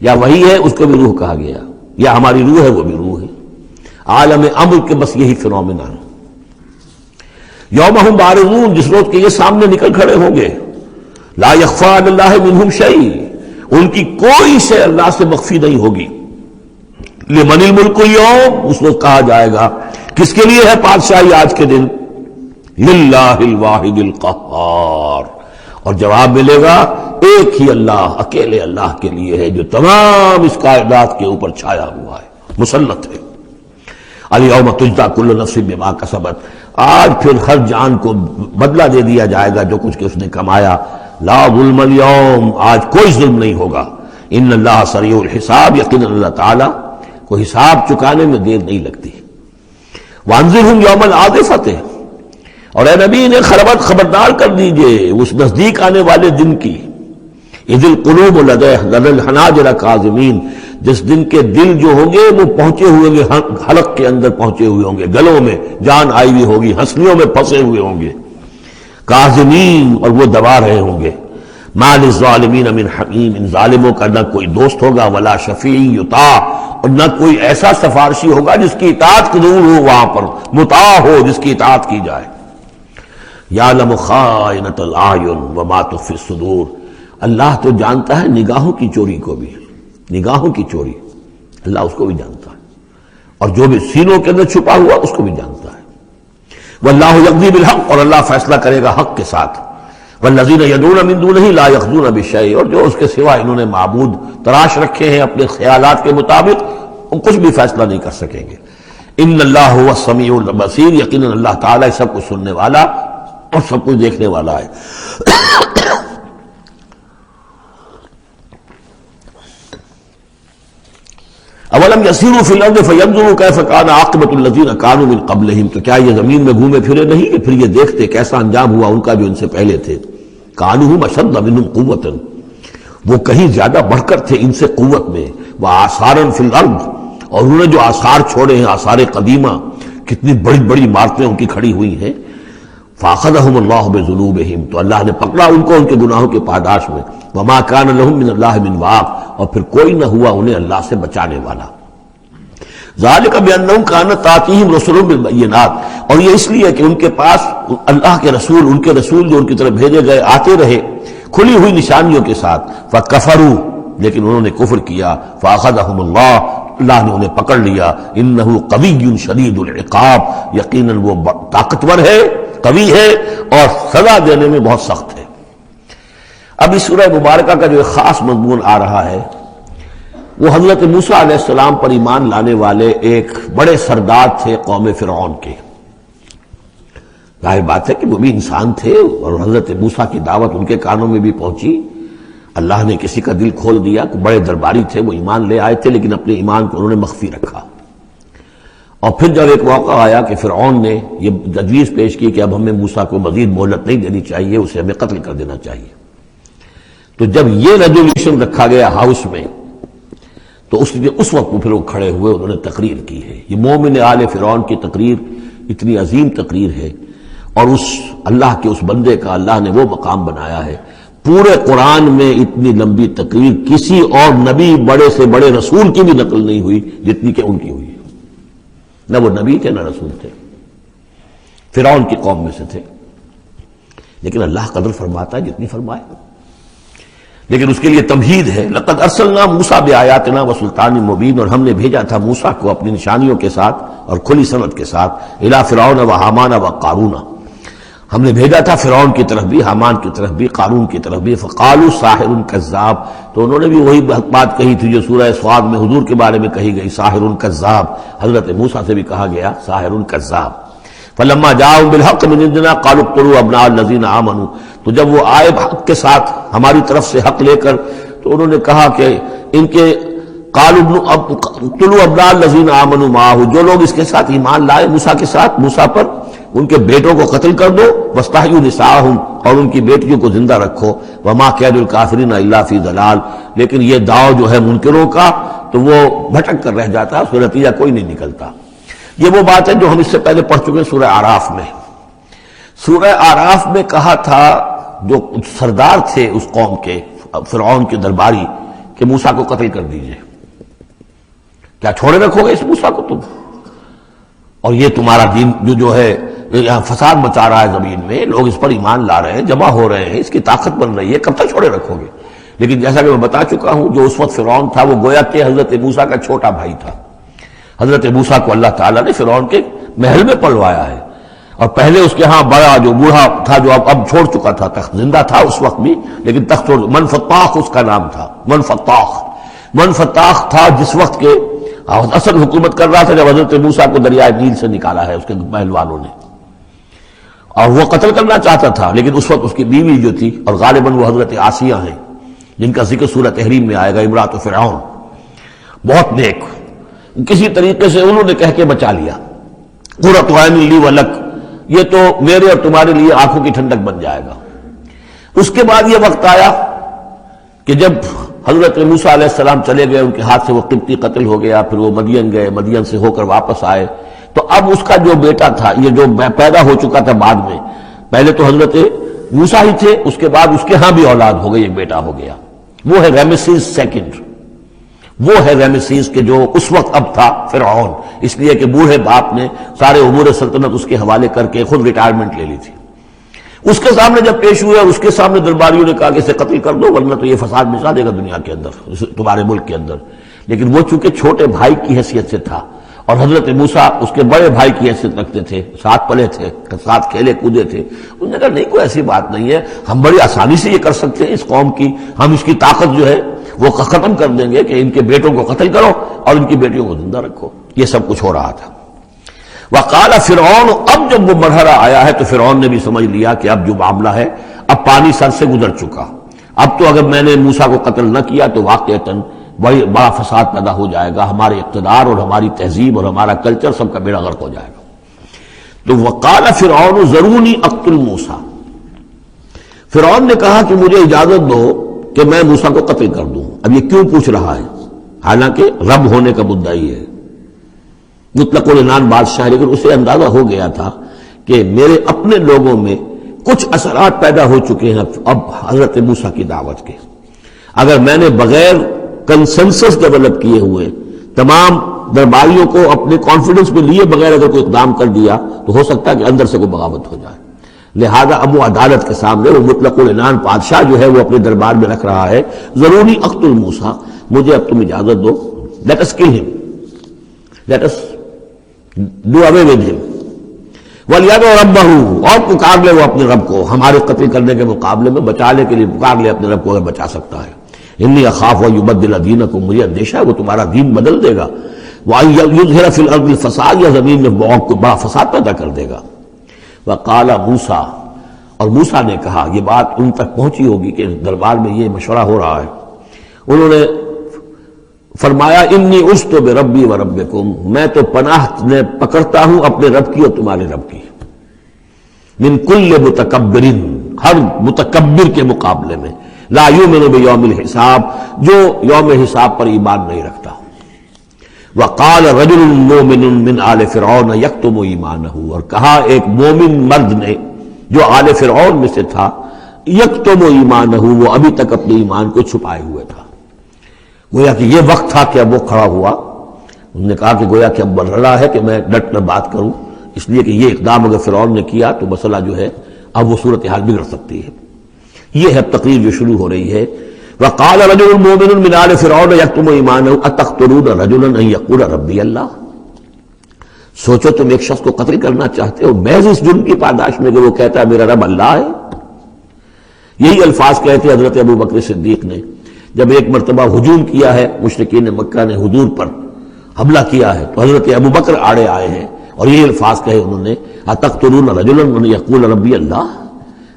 یا وحی ہے اس کو بھی روح کہا گیا، یا ہماری روح ہے وہ بھی روح ہے۔ عالم امر کے بس یہی فنومنا ہے۔ یوم ہم بارزون، جس روز کے یہ سامنے نکل کھڑے ہوں گے، لا یخفی علی اللہ منہم شیء، ان کی کوئی شے اللہ سے مخفی نہیں ہوگی۔ لمن الملک اليوم، اس وقت کہا جائے گا کس کے لیے ہے بادشاہی آج کے دن؟ للہ الواحد القہار، اور جواب ملے گا ایک ہی اللہ، اکیلے اللہ کے لیے ہے جو تمام اس کائنات کے اوپر چھایا ہوا ہے، مسلط ہے۔ الیوم تجزی کل نفس بما کسبت، آج پھر ہر جان کو بدلہ دے دیا جائے گا جو کچھ کہ اس نے کمایا۔ لا ظلم اليوم، آج کوئی ظلم نہیں ہوگا۔ ان اللہ سریع الحساب، یقینا اللہ تعالی کو حساب چکانے میں دیر نہیں لگتی۔ وانذرہم یوم العاصفۃ، اور اے نبی انہیں خبردار کر دیجئے اس نزدیک آنے والے دن کی۔ اذ القلوب لدى الحناجر کاظمین، جس دن کے دل جو ہوں گے وہ پہنچے ہوئے ہوں گے، حلق کے اندر پہنچے ہوئے ہوں گے، گلوں میں جان آئی ہوئی ہوگی، ہنسلیوں میں پھنسے ہوئے ہوں گے، کاظمین، اور وہ دبا رہے ہوں گے۔ ما للظالمین من حمیم، ان ظالموں کا نہ کوئی دوست ہوگا، ولا شفیع یطاع، اور نہ کوئی ایسا سفارشی ہوگا جس کی اطاعت قبول ہو، وہاں پر مطاع ہو، جس کی اطاعت کی جائے۔ یعلم خائنۃ الاعین وما تخفی الصدور، اللہ تو جانتا ہے نگاہوں کی چوری کو بھی، نگاہوں کی چوری اللہ اس کو بھی جانتا ہے، اور جو بھی سینوں کے اندر چھپا ہوا اس کو بھی جانتا ہے۔ واللہ یقضی بالحق، اور اللہ فیصلہ کرے گا حق کے ساتھ۔ والذین یدعون من دونہ لا یقضون بشیء، اور جو اس کے سوا انہوں نے معبود تراش رکھے ہیں اپنے خیالات کے مطابق، وہ کچھ بھی فیصلہ نہیں کر سکیں گے۔ ان اللہ هو السمیع البصیر، یقیناً اللہ تعالیٰ سب کچھ سننے والا اور سب کچھ دیکھنے والا ہے۔ اولم یسیروا فی الارض فینظروا کیف کان عاقبۃ الذین کانوا من قبلہم، تو کیا یہ زمین میں گھومے پھرے نہیں کہ پھر یہ دیکھتے کیسا انجام ہوا ان کا جو ان سے پہلے تھے۔ کانوا هم اشد منہم قوۃ، وہ کہیں زیادہ بڑھ کر تھے ان سے قوت میں، وآثارا فی الارض، اور انہوں نے جو آثار چھوڑے ہیں، آثار قدیمہ، کتنی بڑی بڑی عمارتیں ان کی کھڑی ہوئی ہیں۔ فاخذہم اللہ بذنوبہم، تو اللہ نے پکڑا ان کو ان کے گناہوں کے پاداش میں۔ وما کان لہم من اللہ من واق، اور پھر کوئی نہ ہوا انہیں اللہ سے بچانے والا۔ ذالک بانہم کانت تاتیہم رسلہم بالبینات، اور یہ اس لیے کہ ان کے پاس اللہ کے رسول، ان کے رسول جو ان کی طرف بھیجے گئے آتے رہے کھلی ہوئی نشانیوں کے ساتھ۔ فکفروا، لیکن انہوں نے کفر کیا۔ فاخذہم اللہ، اللہ نے انہیں پکڑ لیا۔ انہ قوی شدید العقاب، یقیناً وہ طاقتور ہے، قوی ہے، اور سزا دینے میں بہت سخت ہے۔ اب اس سورہ مبارکہ کا جو ایک خاص مضمون آ رہا ہے وہ حضرت موسیٰ علیہ السلام پر ایمان لانے والے ایک بڑے سردار تھے قوم فرعون کے۔ ظاہر بات ہے کہ وہ بھی انسان تھے، اور حضرت موسیٰ کی دعوت ان کے کانوں میں بھی پہنچی۔ اللہ نے کسی کا دل کھول دیا، بڑے درباری تھے، وہ ایمان لے آئے تھے، لیکن اپنے ایمان کو انہوں نے مخفی رکھا۔ اور پھر جب ایک موقع آیا کہ فرعون نے یہ تجویز پیش کی کہ اب ہمیں موسیٰ کو مزید مہلت نہیں دینی چاہیے، اسے ہمیں قتل کر دینا چاہیے، تو جب یہ ریزولوشن رکھا گیا ہاؤس میں، تو اس وقت پھر وہ کھڑے ہوئے، انہوں نے تقریر کی ہے۔ یہ مومن آل فرعون کی تقریر اتنی عظیم تقریر ہے، اور اس اللہ کے اس بندے کا اللہ نے وہ مقام بنایا ہے۔ پورے قرآن میں اتنی لمبی تقریر کسی اور نبی، بڑے سے بڑے رسول کی بھی نقل نہیں ہوئی جتنی کہ ان کی ہوئی۔ نہ وہ نبی تھے نہ رسول تھے، فرعون کی قوم میں سے تھے، لیکن اللہ قدر فرماتا ہے جتنی فرمائے۔ لیکن اس کے لیے تمہید ہے۔ لقد ارسلنا موسیٰ بآیاتنا وسلطان مبین، اور ہم نے بھیجا تھا موسیٰ کو اپنی نشانیوں کے ساتھ اور کھلی سند کے ساتھ، الی فرعون وحامان وقارون، ہم نے بھیجا تھا فرعون کی طرف بھی، حامان کی طرف بھی، قارون کی طرف بھی۔ فقالوا ساحر کذاب، تو انہوں نے بھی وہی بات کہی تھی جو سورہ صاد میں حضور کے بارے میں کہی گئی، ساحر کذاب، حضرت موسیٰ سے بھی کہا گیا ساحر کذاب۔ فلما جاءهم بالحق من عندنا قالوا اقتلوا ابناء الذين آمنوا، تو جب وہ آئے حق کے ساتھ ہماری طرف سے حق لے کر، تو انہوں نے کہا کہ ان کے قالوا اقتلوا ابناء الذین آمنوا معہ، جو لوگ اس کے ساتھ ایمان لائے موسیٰ کے ساتھ، موسیٰ پر، ان کے بیٹوں کو قتل کر دو، واستحیوا نساءہم، اور ان کی بیٹیوں کو زندہ رکھو، وما کید الکافرین الا فی ضلال، لیکن یہ داؤ جو ہے منکروں کا تو وہ بھٹک کر رہ جاتا ہے، اس کا نتیجہ کوئی نہیں نکلتا۔ یہ وہ بات ہے جو ہم اس سے پہلے پڑھ چکے ہیں سورہ اعراف میں۔ سورہ اعراف میں کہا تھا جو سردار تھے اس قوم کے، فرعون کے درباری، کہ موسیٰ کو قتل کر دیجئے، کیا چھوڑے رکھو گے اس موسیٰ کو تم؟ اور یہ تمہارا دین جو ہے یہاں فساد مچا رہا ہے زمین میں، لوگ اس پر ایمان لا رہے ہیں، جمع ہو رہے ہیں، اس کی طاقت بن رہی ہے، کب تک چھوڑے رکھو گے؟ لیکن جیسا کہ میں بتا چکا ہوں، جو اس وقت فرعون تھا وہ گویا کہ حضرت موسیٰ کا چھوٹا بھائی تھا۔ حضرت موسیٰ کو اللہ تعالیٰ نے فرعون کے محل میں پلوایا ہے، اور پہلے اس کے ہاں بڑا جو بوڑھا تھا جو اب چھوڑ چکا تھا تخت، زندہ تھا اس وقت بھی لیکن تخت چھوڑ، منفتاخ اس کا نام تھا، منفتاخ تھا جس وقت کے اصل حکومت کر رہا تھا جب حضرت موسیٰ کو دریائے نیل سے نکالا ہے اس کے محل والوں نے، اور وہ قتل کرنا چاہتا تھا، لیکن اس وقت اس کی بیوی جو تھی، اور غالباً وہ حضرت آسیہ ہیں جن کا ذکر سورہ تحریم میں آئے گا، امرأۃ فرعون، بہت نیک، کسی طریقے سے انہوں نے کہہ کے بچا لیا، قرۃ عین لی ولک، یہ تو میرے اور تمہارے لیے آنکھوں کی ٹھنڈک بن جائے گا۔ اس کے بعد یہ وقت آیا کہ جب حضرت موسیٰ علیہ السلام چلے گئے، ان کے ہاتھ سے وہ قبطی قتل ہو گیا، پھر وہ مدین گئے، مدین سے ہو کر واپس آئے، تو اب اس کا جو بیٹا تھا، یہ جو پیدا ہو چکا تھا بعد میں، پہلے تو حضرت موسیٰ ہی تھے، اس کے بعد اس کے ہاں بھی اولاد ہو گئی، ایک بیٹا ہو گیا، وہ ہے رامسیس سیکنڈ، وہ ہے رامسیس کے جو اس وقت اب تھا فرعون، اس لیے کہ بوڑھے باپ نے سارے امور سلطنت اس کے حوالے کر کے خود ریٹائرمنٹ لے لی تھی۔ اس کے سامنے جب پیش ہوئے اور اس کے سامنے درباریوں نے کہا کہ اسے قتل کر دو ورنہ تو یہ فساد مچا دے گا دنیا کے اندر، تمہارے ملک کے اندر، لیکن وہ چونکہ چھوٹے بھائی کی حیثیت سے تھا اور حضرت موسیٰ اس کے بڑے بھائی کی حیثیت رکھتے تھے، ساتھ پلے تھے، ساتھ کھیلے کودے تھے، انہوں نے کہا نہیں کوئی ایسی بات نہیں ہے، ہم بڑی آسانی سے یہ کر سکتے ہیں، اس قوم کی ہم اس کی طاقت جو ہے وہ ختم کر دیں گے کہ ان کے بیٹوں کو قتل کرو اور ان کی بیٹیوں کو زندہ رکھو۔ یہ سب کچھ ہو رہا تھا۔ وقال فرعون، اب جب وہ مرحلہ آیا ہے تو فرعون نے بھی سمجھ لیا کہ اب جو معاملہ ہے اب پانی سر سے گزر چکا، اب تو اگر میں نے موسیٰ کو قتل نہ کیا تو واقعتاً بڑا فساد پیدا ہو جائے گا، ہمارے اقتدار اور ہماری تہذیب اور ہمارا کلچر سب کا بیڑا غرق ہو جائے گا۔ تو وقال فرعون ذرونی اقتل موسیٰ، فرعون نے کہا کہ مجھے اجازت دو کہ میں موسیٰ کو قتل کر دوں۔ اب یہ کیوں پوچھ رہا ہے؟ حالانکہ رب ہونے کا مدعی ہے، مطلق العنان بادشاہ، لیکن اسے اندازہ ہو گیا تھا کہ میرے اپنے لوگوں میں کچھ اثرات پیدا ہو چکے ہیں اب حضرت موسیٰ کی دعوت کے، اگر میں نے بغیر کنسنسس ڈیولپ کیے ہوئے تمام درباریوں کو اپنے کانفیڈنس میں لیے بغیر اگر کوئی اقدام کر دیا تو ہو سکتا ہے کہ اندر سے کوئی بغاوت ہو جائے، لہذا اب وہ عدالت کے سامنے وہ مطلق العنان بادشاہ جو ہے وہ اپنے دربار میں رکھ رہا ہے، ضروری اقتل موسیٰ، مجھے اب تم اجازت دو، late us kill him, let us do away with him, وَلْيَدْعُ رَبَّهُ، اور پکار لے وہ اپنے رب کو، ہمارے قتل کرنے کے مقابلے میں بچانے کے لیے پکار لے اپنے رب کو اگر بچا سکتا ہے۔ انی اخاف ان یبدل دینکم، مجھے اندیشہ ہے وہ تمہارا دین بدل دے گا، وَأَن یظہر فی الارض الفساد، یا زمین میں بہت بڑا فساد پیدا کر دے گا۔ وقال موسیٰ، اور موسیٰ نے کہا، یہ بات ان تک پہنچی ہوگی کہ دربار میں یہ مشورہ ہو رہا ہے، انہوں نے فرمایا انی عصت بربی وربکم، میں تو پناہ پکڑتا ہوں اپنے رب کی اور تمہارے رب کی، من کل متکبر، ہر متکبر کے مقابلے میں، لا یؤمن بیوم الحساب، جو یوم حساب پر ایمان نہیں رکھتا۔ وقال رجل مومن من آل فرعون یکتم ایمانہ، اور کہا ایک مومن مرد نے جو آل فرعون میں سے تھا، یکتم ایمانہ، وہ ابھی تک اپنے ایمان کو چھپائے ہوئے تھا۔ گویا کہ یہ وقت تھا کہ اب وہ کھڑا ہوا، انہوں نے کہا کہ گویا کہ اب مرحلہ ہے کہ میں ڈٹ کر بات کروں، اس لیے کہ یہ اقدام اگر فرعون نے کیا تو مسئلہ جو ہے اب وہ صورتحال بگڑ سکتی ہے۔ یہ ہے تقریر جو شروع ہو رہی ہے، وقال رجل مومن من آل فرعون یکتم ایمانہ اتقتلون رجلا ان یقول ربی اللہ، سوچو تم ایک شخص کو قتل کرنا چاہتے ہو محض اس جرم کی پاداش میں کہ وہ کہتا ہے میرا رب اللہ ہے۔ یہی الفاظ کہتے حضرت ابو بکر صدیق نے جب ایک مرتبہ ہجوم کیا ہے، مشرکین مکہ نے حضور پر حملہ کیا ہے، تو حضرت ابو بکر آڑے آئے ہیں اور یہ الفاظ کہے انہوں نے، اتقتلون رجلا ان یقول ربی اللہ،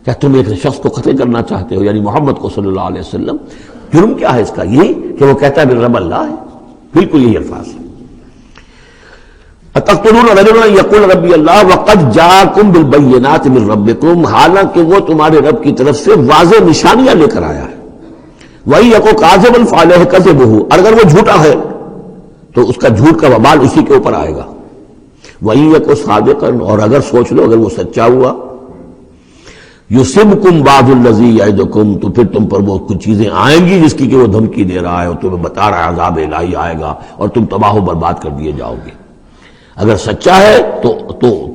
کیا تم ایک شخص کو قتل کرنا چاہتے ہو، یعنی محمد کو صلی اللہ علیہ وسلم، جرم کیا ہے اس کا؟ یہی کہ وہ کہتا ہے میرا رب اللہ ہے۔ بالکل یہی الفاظ ہے. اتقتلون رجلا یقول ربی اللہ وقد جاءکم بالبینات من ربکم، حالانکہ وہ تمہارے رب کی طرف سے واضح نشانیاں لے کر آیا ہے. وَإِن يَكُ كَاذِبًا فَعَلَيْهِ كَذِبُهُ، اگر وہ جھوٹا ہے تو اس کا جھوٹ کا وبال اسی کے اوپر آئے گا. وَإِن يَكُ صَادِقًا، اور اگر سوچ لو اگر وہ سچا ہوا، يُصِبْكُمْ بَعْضُ الَّذِي يَعِدُكُمْ، تو پھر تم پر وہ کچھ چیزیں آئیں گی جس کی کہ وہ دھمکی دے رہا ہے اور تمہیں بتا رہا ہے عذاب الہی آئے گا اور تم تباہ و برباد کر دیے جاؤ گے. اگر سچا ہے تو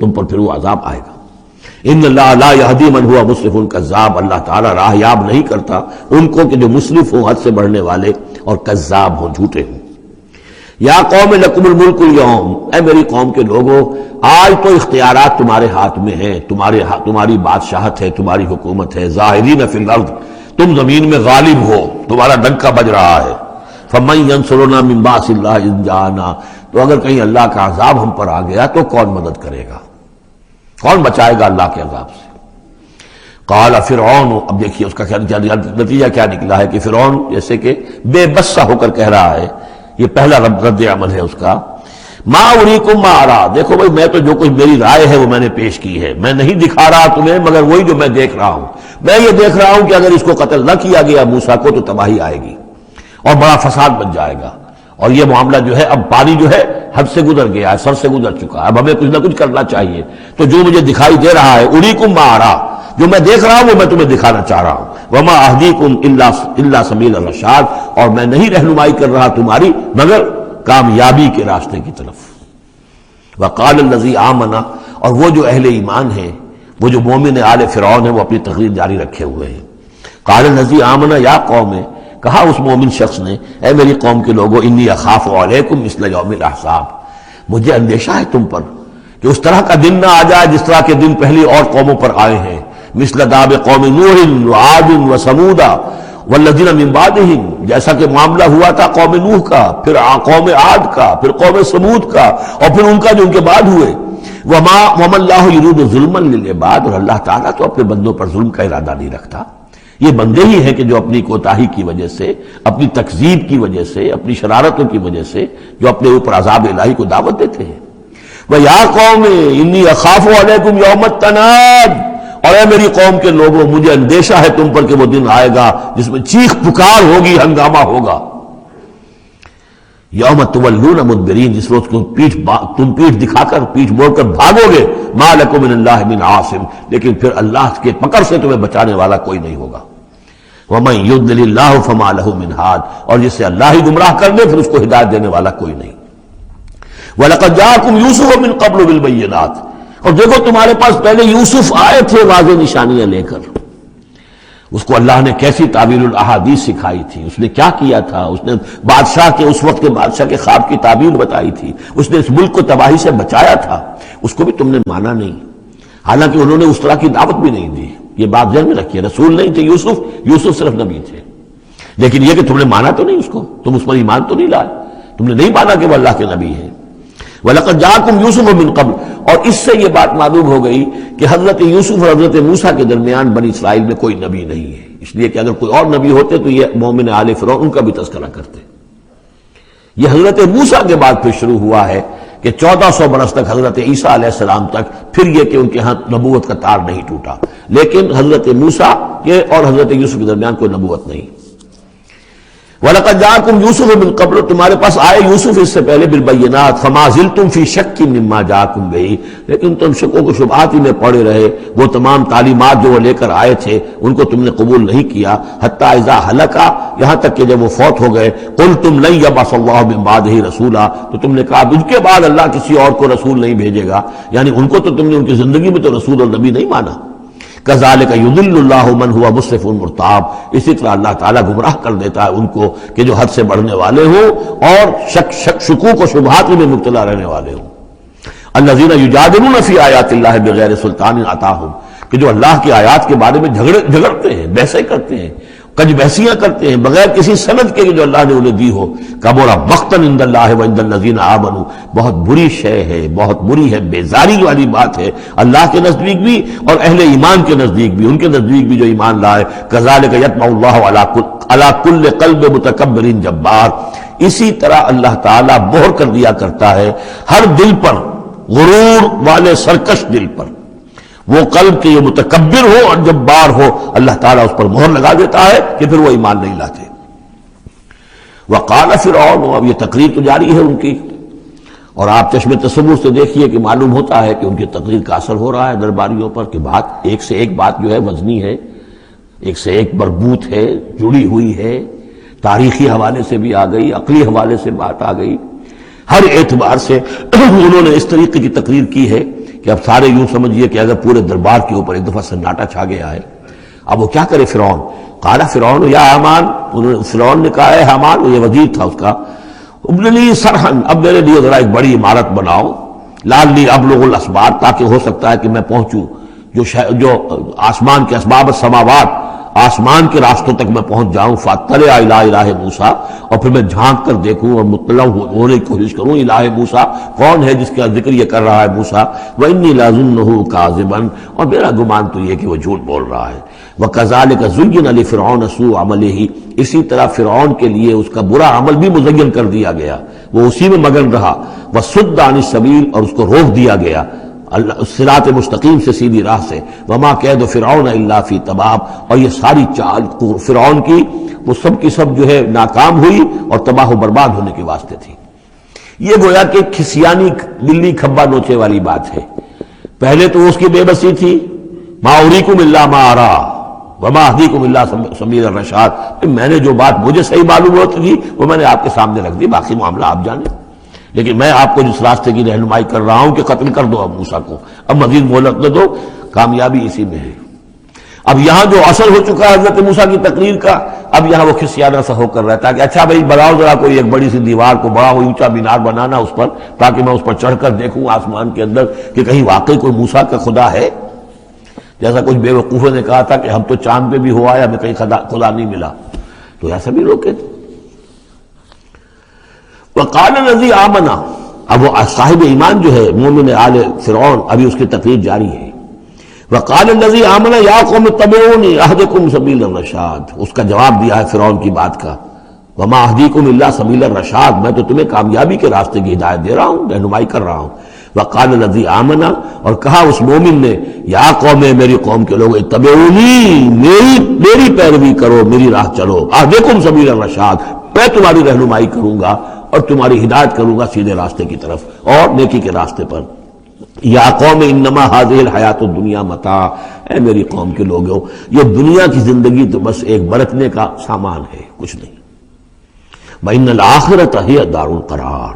تم پر پھر وہ عذاب آئے گا. ان اللہ لا یہدی من ہوا مسرف کذاب، اللہ تعالیٰ راہ یاب نہیں کرتا ان کو کہ جو مسرف ہوں، حد سے بڑھنے والے اور کذاب ہوں، جھوٹے ہوں. یا قوم لکم الملک اليوم، اے میری قوم کے لوگوں آج تو اختیارات تمہارے ہاتھ میں ہیں، تمہاری بادشاہت ہے، تمہاری حکومت ہے. ظاہرین فی الارض، تم زمین میں غالب ہو، تمہارا ڈنکا بج رہا ہے. فمن ینصرنا من باس اللہ ان جاءنا، تو اگر کہیں اللہ کا عذاب ہم پر آ گیا تو کون مدد کرے گا، کون بچائے گا اللہ کے عذاب سے. قال فرعون، اب دیکھیے اس کا نتیجہ کیا نکلا ہے کہ فرعون جیسے کہ بے بس سا ہو کر کہہ رہا ہے، یہ پہلا رد عمل ہے اس کا. ما اریکم ما ارا، دیکھو بھائی میں تو جو کچھ میری رائے ہے وہ میں نے پیش کی ہے، میں نہیں دکھا رہا تمہیں مگر وہی جو میں دیکھ رہا ہوں. میں یہ دیکھ رہا ہوں کہ اگر اس کو قتل نہ کیا گیا موسیٰ کو تو تباہی آئے گی اور بڑا فساد بن جائے گا، اور یہ معاملہ جو ہے اب پانی جو ہے حد سے گزر گیا ہے، سر سے گزر چکا ہے، اب ہمیں کچھ نہ کچھ کرنا چاہیے. تو جو مجھے دکھائی دے رہا ہے اریکم ما ارا، جو میں دیکھ رہا ہوں وہ میں تمہیں دکھانا چاہ رہا ہوں. وما اہدیکم الا سبیل الرشاد، اور میں نہیں رہنمائی کر رہا تمہاری مگر کامیابی کے راستے کی طرف. وقال الذی آمن، اور وہ جو اہل ایمان ہیں، وہ جو مومن آل فرعون ہیں، وہ اپنی تقریر جاری رکھے ہوئے ہیں. قال الذی آمن یا قوم، کہا اس مومن شخص نے اے میری قوم کے لوگوں، انی اخاف علیکم مثل یوم الاحزاب، مجھے اندیشہ ہے تم پر کہ اس طرح کا دن نہ آ جائے جس طرح کے دن پہلی اور قوموں پر آئے ہیں. مثل داب قوم نوح وعاد وثمود والذین من بعدہم، جیسا کہ معاملہ ہوا تھا قوم نوح کا، پھر قوم عاد کا، پھر قوم ثمود کا، اور پھر ان کا جو ان کے بعد ہوئے. وما اللہ یرید ظلما للعباد، اور اللہ تعالیٰ تو اپنے بندوں پر ظلم کا ارادہ نہیں رکھتا. یہ بندے ہی ہیں کہ جو اپنی کوتاہی کی وجہ سے، اپنی تکذیب کی وجہ سے، اپنی شرارتوں کی وجہ سے جو اپنے اوپر عذاب الہی کو دعوت دیتے ہیں. وَيَا قَوْمِ إِنِّي أَخَافُ عَلَيْكُمْ يَوْمَ التَّنَادِ، اور اے میری قوم کے لوگوں مجھے اندیشہ ہے تم پر کہ وہ دن آئے گا جس میں چیخ پکار ہوگی، ہنگامہ ہوگا. یوم تولون مدبرین، جس روز تم پیٹھ دکھا کر، پیٹھ موڑ کر بھاگو گے. ما لکم من اللہ من عاصم، لیکن پھر اللہ کے پکڑ سے تمہیں بچانے والا کوئی نہیں ہوگا. ومن یضلل اللہ فما لہ من ہاد، اور جسے اللہ ہی گمراہ کر دے پھر اس کو ہدایت دینے والا کوئی نہیں. وَلَقَدْ جَاءَكُمْ يُوسُفُ مِنْ قَبْلُ بِالْبَيِّنَاتِ، اور دیکھو تمہارے پاس پہلے یوسف آئے تھے واضح نشانیاں لے کر. اس کو اللہ نے کیسی تعبیر الاحادیث سکھائی تھی، اس نے کیا کیا تھا، اس نے بادشاہ کے، اس وقت کے بادشاہ کے خواب کی تعبیر بتائی تھی، اس نے اس ملک کو تباہی سے بچایا تھا. اس کو بھی تم نے مانا نہیں، حالانکہ انہوں نے اس طرح کی دعوت بھی نہیں دی. یہ بات ذہن میں رکھیے، رسول نہیں تھے یوسف صرف نبی تھے. لیکن یہ کہ تم نے مانا تو نہیں اس کو، تم اس پر ایمان تو نہیں لائے، تم نے نہیں مانا کہ وہ اللہ کے نبی ہے. وَلَقَدْ جَاءَكُمْ يُوسُفُ مِنْ قَبْلُ، اور اس سے یہ بات معلوم ہو گئی کہ حضرت یوسف اور حضرت موسیٰ کے درمیان بنی اسرائیل میں کوئی نبی نہیں ہے. اس لیے کہ اگر کوئی اور نبی ہوتے تو یہ مومن آل فرعون ان کا بھی تذکرہ کرتے. یہ حضرت موسیٰ کے بعد پھر شروع ہوا ہے کہ 1400 برس تک حضرت عیسیٰ علیہ السلام تک، پھر یہ کہ ان کے ہاں نبوت کا تار نہیں ٹوٹا. لیکن حضرت موسیٰ کے اور حضرت یوسف کے درمیان کوئی نبوت نہیں. وَلَقَدْ جَاءَكُمْ يُوسُفُ مِنْ قَبْلُ، تمہارے پاس آئے یوسف اس سے پہلے بالبینات. فَمَا زِلْتُمْ فِي شَكٍّ مِّمَّا جَاءَكُمْ بِهِ، لیکن تم شکوں کو شبہات ہی میں پڑے رہے. وہ تمام تعلیمات جو وہ لے کر آئے تھے ان کو تم نے قبول نہیں کیا. حتیٰ اذا ہلکا، یہاں تک کہ جب وہ فوت ہو گئے. قُلْتُمْ لَن يَبْعَثَ اللَّهُ مِن بَعْدِهِ رَسُولًا، تو تم نے کہا ان کے بعد اللہ کسی اور کو رسول نہیں بھیجے گا. یعنی ان کو تو تم نے ان کی زندگی میں تو رسول اور نبی نہیں مانا. کذالک یضل اللہ من هو مسرف مرتاب، اسی طرح اللہ تعالیٰ گمراہ کر دیتا ہے ان کو کہ جو حد سے بڑھنے والے ہوں اور شکوک و شبہات میں مبتلا رہنے والے ہوں. الذین یجادلون فی آیات اللہ بغیر سلطان اتاہم، کہ جو اللہ کی آیات کے بارے میں جھگڑتے ہیں، بحثیں کرتے ہیں. کج بحثیاں کرتے ہیں بغیر کسی سند کے جو اللہ نے انہیں دی ہو. کبر مقتا عند اللہ وعند الذین آمنوا، بہت بری شے ہے، بہت بری ہے، بیزاری والی بات ہے اللہ کے نزدیک بھی اور اہل ایمان کے نزدیک بھی، ان کے نزدیک بھی جو ایمان لائے. کذالک یطبع اللہ علی کل قلب متکبر جبار، اسی طرح اللہ تعالیٰ مہر کر دیا کرتا ہے ہر دل پر، غرور والے سرکش دل پر، وہ قلب کے یہ متکبر ہو اور جبار ہو، اللہ تعالیٰ اس پر مہر لگا دیتا ہے کہ پھر وہ ایمان نہیں لاتے. وقال فرعون، اب یہ تقریر تو جاری ہے ان کی، اور آپ چشم تصور سے دیکھیے کہ معلوم ہوتا ہے کہ ان کی تقریر کا اثر ہو رہا ہے درباریوں پر، کہ بات ایک سے ایک بات جو ہے وزنی ہے، ایک سے ایک مربوط ہے، جڑی ہوئی ہے، تاریخی حوالے سے بھی آ گئی، عقلی حوالے سے بات آ گئی، ہر اعتبار سے انہوں نے اس طریقے کی تقریر کی ہے کہ اب سارے یوں سمجھیے کہ اگر پورے دربار کے اوپر ایک دفعہ سناٹا چھا گیا ہے. اب وہ کیا کرے فرعون؟ قال فرعون یا حامان، فرعون نے کہا ہے حامان، یہ وزیر تھا اس کا، ابن لی سرحن، اب میرے لیے ذرا ایک بڑی عمارت بناؤ، لعلی ابلغ الاسباب، تاکہ ہو سکتا ہے کہ میں پہنچوں جو آسمان کے اسباب السماوات، آسمان کے راستوں تک میں پہنچ جاؤں. فاطلع الی الہ موسیٰ، اور پھر میں جھانک کر دیکھوں اور مطلع ہونے کی کوشش کروں الہ موسیٰ کون ہے جس کا ذکر یہ کر رہا ہے موسیٰ. وانی لاظنہ کاذبا، اور میرا گمان تو یہ کہ وہ جھوٹ بول رہا ہے. وکذالک زین لفرعون سوء عملہ، اسی طرح فرعون کے لیے اس کا برا عمل بھی مزین کر دیا گیا، وہ اسی میں مگن رہا. وصد عن السبیل، اور اس کو روک دیا گیا صراط مستقیم سے، سیدھی راہ سے. وما کید فرعون الا فی تباب، اور یہ ساری چال فرعون کی وہ سب کی سب جو ہے ناکام ہوئی اور تباہ و برباد ہونے کے واسطے تھی. یہ گویا کہ کھسیانی بلی کھبا نوچے والی بات ہے. پہلے تو اس کی بے بسی تھی، ما اریکم الا ما ارا وما اہدیکم الا سبیل الرشاد، میں نے جو بات مجھے صحیح معلوم ہوتی تھی وہ میں نے آپ کے سامنے رکھ دی، باقی معاملہ آپ جانیں. لیکن میں آپ کو جس راستے کی رہنمائی کر رہا ہوں کہ قتل کر دو اب موسیٰ کو، اب مزید مہلت نہ دو، کامیابی اسی میں ہے. اب یہاں جو اثر ہو چکا ہے حضرت موسیٰ کی تقریر کا، اب یہاں وہ کھسیانہ سا ہو کر رہتا ہے کہ اچھا بھائی بناؤ ذرا کوئی ایک بڑی سی دیوار کو، بڑا وہ اونچا مینار بنانا اس پر، تاکہ میں اس پر چڑھ کر دیکھوں آسمان کے اندر کہ کہیں واقعی کوئی موسیٰ کا خدا ہے. جیسا کچھ بے وقوفوں نے کہا تھا کہ ہم تو چاند پہ بھی ہوا ہے، ہمیں کہیں خدا نہیں ملا، تو ایسا بھی لوگ کہتے. وقال الذی آمن، اب وہ صاحب ایمان جو ہے مومن آل فرعون، ابھی اس کی تقریر جاری ہے. وقال الذی آمن یا قوم اتبعونی اہدکم سبیل الرشاد، اس کا جواب دیا ہے فرعون کی بات کا. وما اہدیکم الا سبیل الرشاد، میں تو تمہیں کامیابی کے راستے کی ہدایت دے رہا ہوں، رہنمائی کر رہا ہوں. وقال الذی آمن، اور کہا اس مومن نے یا قوم، میری قوم کے لوگ، اتبعونی، میری پیروی کرو، میری راہ چلو. اہدکم سبیل الرشاد، میں تمہاری رہنمائی کروں گا اور تمہاری ہدایت کروں گا سیدھے راستے کی طرف اور نیکی کے راستے پر. یا قوم انما هذه الحیات الدنیا متاع، اے میری قوم کے لوگوں، یہ دنیا کی زندگی تو بس ایک برتنے کا سامان ہے، کچھ نہیں. وان الآخرۃ ہی دار القرار،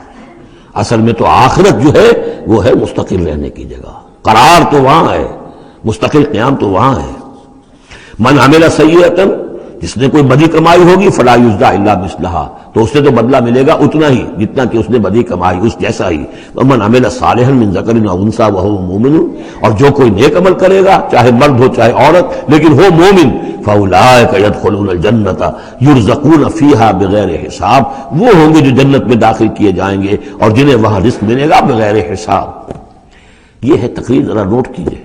اصل میں تو آخرت جو ہے وہ ہے مستقل رہنے کی جگہ، قرار تو وہاں ہے، مستقل قیام تو وہاں ہے. من عمل سیئۃ، جس نے کوئی بدی کمائی ہوگی، فلا یجزی الا مثلھا، تو اس سے تو بدلہ ملے گا اتنا ہی جتنا کہ اس نے بدی کمائی، اس جیسا ہی. ومن عمل صالحا من ذکر او انثی وهو مؤمن، اور جو کوئی نیک عمل کرے گا چاہے مرد ہو چاہے عورت لیکن ہو مومن، فاولئک يدخلون الجنۃ یرزقون فیہا بغیر حساب، وہ ہوں گے جو جنت میں داخل کیے جائیں گے اور جنہیں وہاں رزق ملے گا بغیر حساب. یہ ہے تقریر، ذرا نوٹ کیجئے.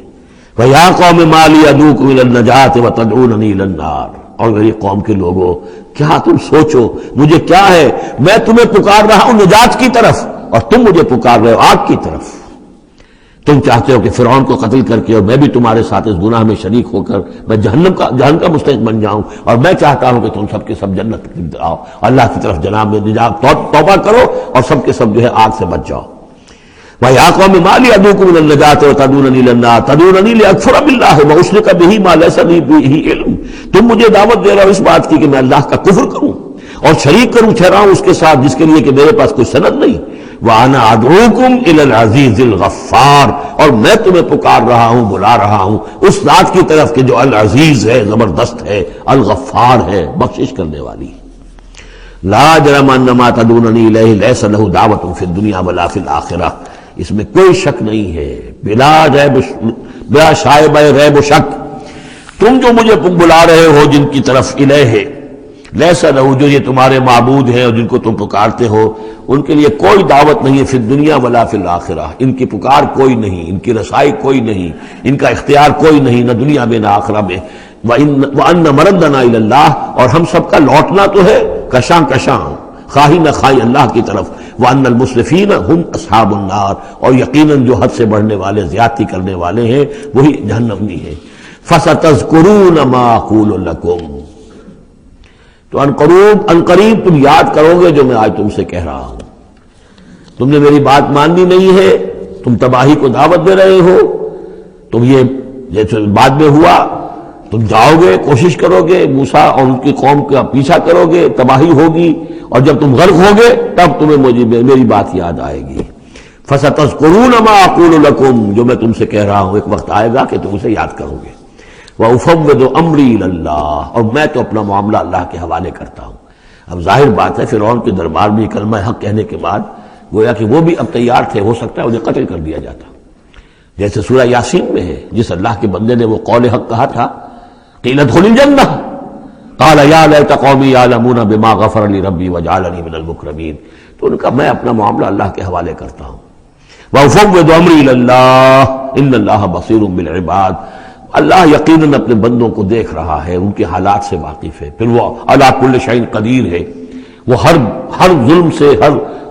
وَيَا قَوْمِ مَا لِي أَدْعُوكُمْ إِلَى النَّجَاةِ وَتَدْعُونَنِي إِلَى النَّارِ، اور میری قوم کے لوگوں، کیا تم سوچو مجھے کیا ہے، میں تمہیں پکار رہا ہوں نجات کی طرف اور تم مجھے پکار رہے ہو آگ کی طرف. تم چاہتے ہو کہ فرعون کو قتل کر کے اور میں بھی تمہارے ساتھ اس گناہ میں شریک ہو کر میں جہنم کا مستحق بن جاؤں، اور میں چاہتا ہوں کہ تم سب کے سب جنت آؤ، اللہ کی طرف جناب میں نجات توبہ کرو اور سب کے سب جو ہے آگ سے بچ جاؤ. وَيَا قَوْمِ مَا لِي أَدْعُوكُمْ إِلَى النَّجَاةِ وَتَدْعُونَنِي إِلَى النَّارِ تَدْعُونَنِي لِأَكْفُرَ بِاللَّهِ وَأُشْرِكَ بِهِ مَا لَيْسَ لِي بِهِ عِلْمٌ، تم مجھے دعوت دے رہے ہو اس بات کی کہ میں اللہ کا کفر کروں اور شریک کروں ٹھہراؤں اس کے ساتھ جس کے لیے کہ میرے پاس کوئی سند نہیں. وَأَنَا أَدْعُوكُمْ إِلَى الْعَزِيزِ الْغَفَّارِ، اور میں تمہیں پکار رہا ہوں، بلا رہا ہوں اس ذات کی طرف کہ جو العزیز ہے، زبردست ہے، الغفار ہے، بخشش کرنے والی. لا جرم ان ما تدعوننی الیہ لیس لہ دعوۃ فی الدنیا ولا فی الآخرہ، اس میں کوئی شک نہیں ہے، بلا شائبہ ریب و شک، تم جو مجھے بلا رہے ہو جن کی طرف الیہ لیسا لہو، جو یہ تمہارے معبود ہیں اور جن کو تم پکارتے ہو، ان کے لیے کوئی دعوت نہیں ہے فی الدنیا ولا فی الآخرہ، ان کی پکار کوئی نہیں، ان کی رسائی کوئی نہیں، ان کا اختیار کوئی نہیں، نہ دنیا میں نہ آخرہ میں۔ وَأَنَّ مَرَدَّنَا إِلَى اللَّهِ، اور ہم سب کا لوٹنا تو ہے کشاں کشاں، خواہی نہ خواہی اللہ کی طرف۔ وَأَنَّ الْمُسْرِفِينَ هُمْ أَصْحَابُ النَّارِ، اور یقیناً جو حد سے بڑھنے والے، زیادتی کرنے والے ہیں وہی جہنمی ہیں۔ فَسَتَذْكُرُونَ مَا أَقُولُ لَكُمْ، تو ان قریب تم یاد کرو گے جو میں آج تم سے کہہ رہا ہوں۔ تم نے میری بات ماننی نہیں ہے، تم تباہی کو دعوت دے رہے ہو، تم یہ جیسے بعد میں ہوا، تم جاؤ گے، کوشش کرو گے، موسیٰ اور ان کی قوم کا پیچھا کرو گے، تباہی ہوگی، اور جب تم غرق ہوگے تب تمہیں میری بات یاد آئے گی۔ فَسَتَذْكُرُونَ مَا أَقُولُ لَكُمْ، جو میں تم سے کہہ رہا ہوں ایک وقت آئے گا کہ تم اسے یاد کرو گے۔ وَأُفَوِّضُ أَمْرِي إِلَى اللَّهِ، اور میں تو اپنا معاملہ اللہ کے حوالے کرتا ہوں۔ اب ظاہر بات ہے فرعون کے دربار میں کلمہ حق کہنے کے بعد گویا کہ وہ بھی اب تیار تھے، ہو سکتا ہے انہیں قتل کر دیا جاتا، جیسے سورہ یاسین میں ہے، جس اللہ کے بندے نے وہ قول حق کہا تھا، قِيلَ ادْخُلِ الْجَنَّةَ قَالَ يَا لَيْتَ قَوْمِي يَعْلَمُونَ بِمَا غَفَرَ لِي رَبِّي وَجَعَلَنِي مِنَ الْمُكْرَمِينَ، تو ان کا میں اپنا معاملہ اللہ کے حوالے کرتا ہوں۔ وَأُفَوِّضُ أَمْرِي إِلَى اللَّهِ إِنَّ اللَّهَ بَصِيرٌ بِالْعِبَادِ، اللہ یقیناً اپنے بندوں کو دیکھ رہا ہے، ان کے حالات سے واقف ہے، پھر وہ علی کل شیء قدیر ہے، وہ ہر ظلم سے،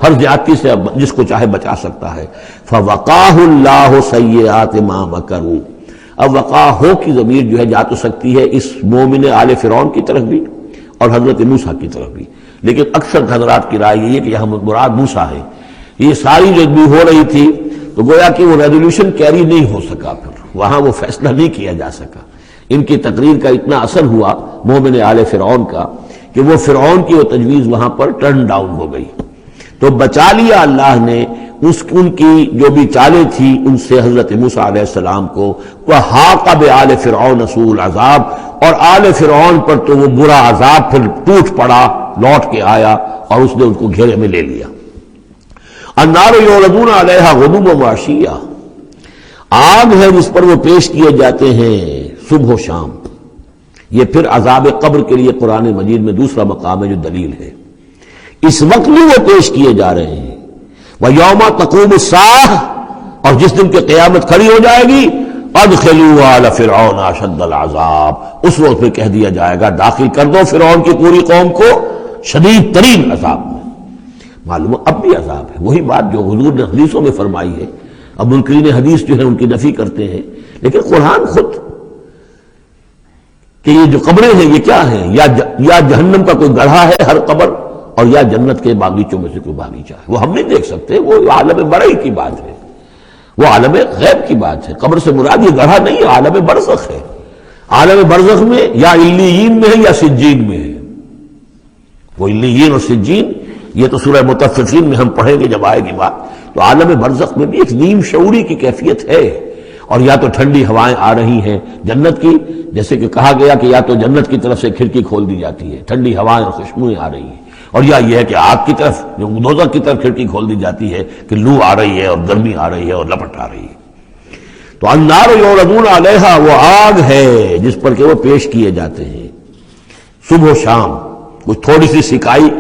ہر زیادتی سے جس کو چاہے بچا سکتا ہے۔ فَوَقَاهُ اللَّهُ سَيِّئَاتِ مَا مَكَرُوا، اب وقاہ کی ضمیر جو ہے جا تو سکتی ہے اس مومن آل فرعون کی طرف بھی اور حضرت موسیٰ کی طرف بھی، لیکن اکثر حضرات کی رائے یہ ہے کہ یہاں مراد موسیٰ ہے۔ یہ ساری جو بھی ہو رہی تھی تو گویا کہ وہ ریزولوشن کیری نہیں ہو سکا، پھر وہاں وہ فیصلہ نہیں کیا جا سکا۔ ان کی تقریر کا اتنا اثر ہوا مومن آل فرعون کا کہ وہ فرعون کی وہ تجویز وہاں پر ٹرن ڈاؤن ہو گئی، تو بچا لیا اللہ نے ان کی جو بھی چالیں تھی ان سے حضرت موسیٰ علیہ السلام کو۔ وَحَاقَ بِآلِ فِرْعَوْنَ سُوءُ الْعَذَابِ، اور آل فرعون پر تو وہ برا عذاب پھر ٹوٹ پڑا، لوٹ کے آیا اور اس نے ان کو گھیرے میں لے لیا۔ النَّارُ يُعْرَضُونَ عَلَيْهَا غُدُوًّا وَعَشِيًّا، آگ ہے جس پر وہ پیش کیے جاتے ہیں صبح و شام۔ یہ پھر عذاب قبر کے لیے قرآن مجید میں دوسرا مقام ہے جو دلیل ہے، اس وقت بھی وہ پیش کیے جا رہے ہیں۔ وَيَوْمَ تَقُومُ السَّاعَةُ، اور جس دن کہ قیامت کھڑی ہو جائے گی، أَدْخِلُوا آلَ فِرْعَوْنَ أَشَدَّ الْعَذَابِ، اس وقت پھر کہہ دیا جائے گا داخل کر دو فرعون کی پوری قوم کو شدید ترین عذاب میں۔ معلوم اب بھی عذاب ہے، وہی بات جو حضور نے حدیثوں میں فرمائی ہے۔ اب منکرین حدیث جو ہے ان کی نفی کرتے ہیں، لیکن قرآن خود کہ یہ جو قبریں ہیں یہ کیا ہیں، یا جہنم کا کوئی گڑھا ہے ہر قبر، اور یا جنت کے باغیچوں میں سے کوئی باغیچہ ہے، وہ ہم نہیں دیکھ سکتے، وہ عالم بڑائی کی بات ہے، وہ عالم غیب کی بات ہے۔ قبر سے مراد یہ گڑھا نہیں ہے، عالم برزخ ہے۔ عالم برزخ میں یا علیین میں ہے یا سجین میں ہے۔ وہ علیین اور سجین یہ تو سورہ مطففین میں ہم پڑھیں گے جب آئے گی بات، تو عالم برزخ میں بھی ایک نیم شعوری کی کیفیت ہے، اور یا تو ٹھنڈی ہوائیں آ رہی ہیں جنت کی، جیسے کہ کہا گیا کہ یا تو جنت کی طرف سے کھڑکی کھول دی جاتی ہے، ٹھنڈی ہوائیں اور خوشبوئیں آ رہی ہیں، اور یا یہ ہے کہ آگ کی طرف جو دوزخ کی طرف کھڑکی کھول دی جاتی ہے کہ لو آ رہی ہے اور گرمی آ رہی ہے اور لپٹ آ رہی ہے۔ تو النار یعرضون علیہا، وہ آگ ہے جس پر کہ وہ پیش کیے جاتے ہیں صبح و شام، کچھ تھوڑی سی سکائی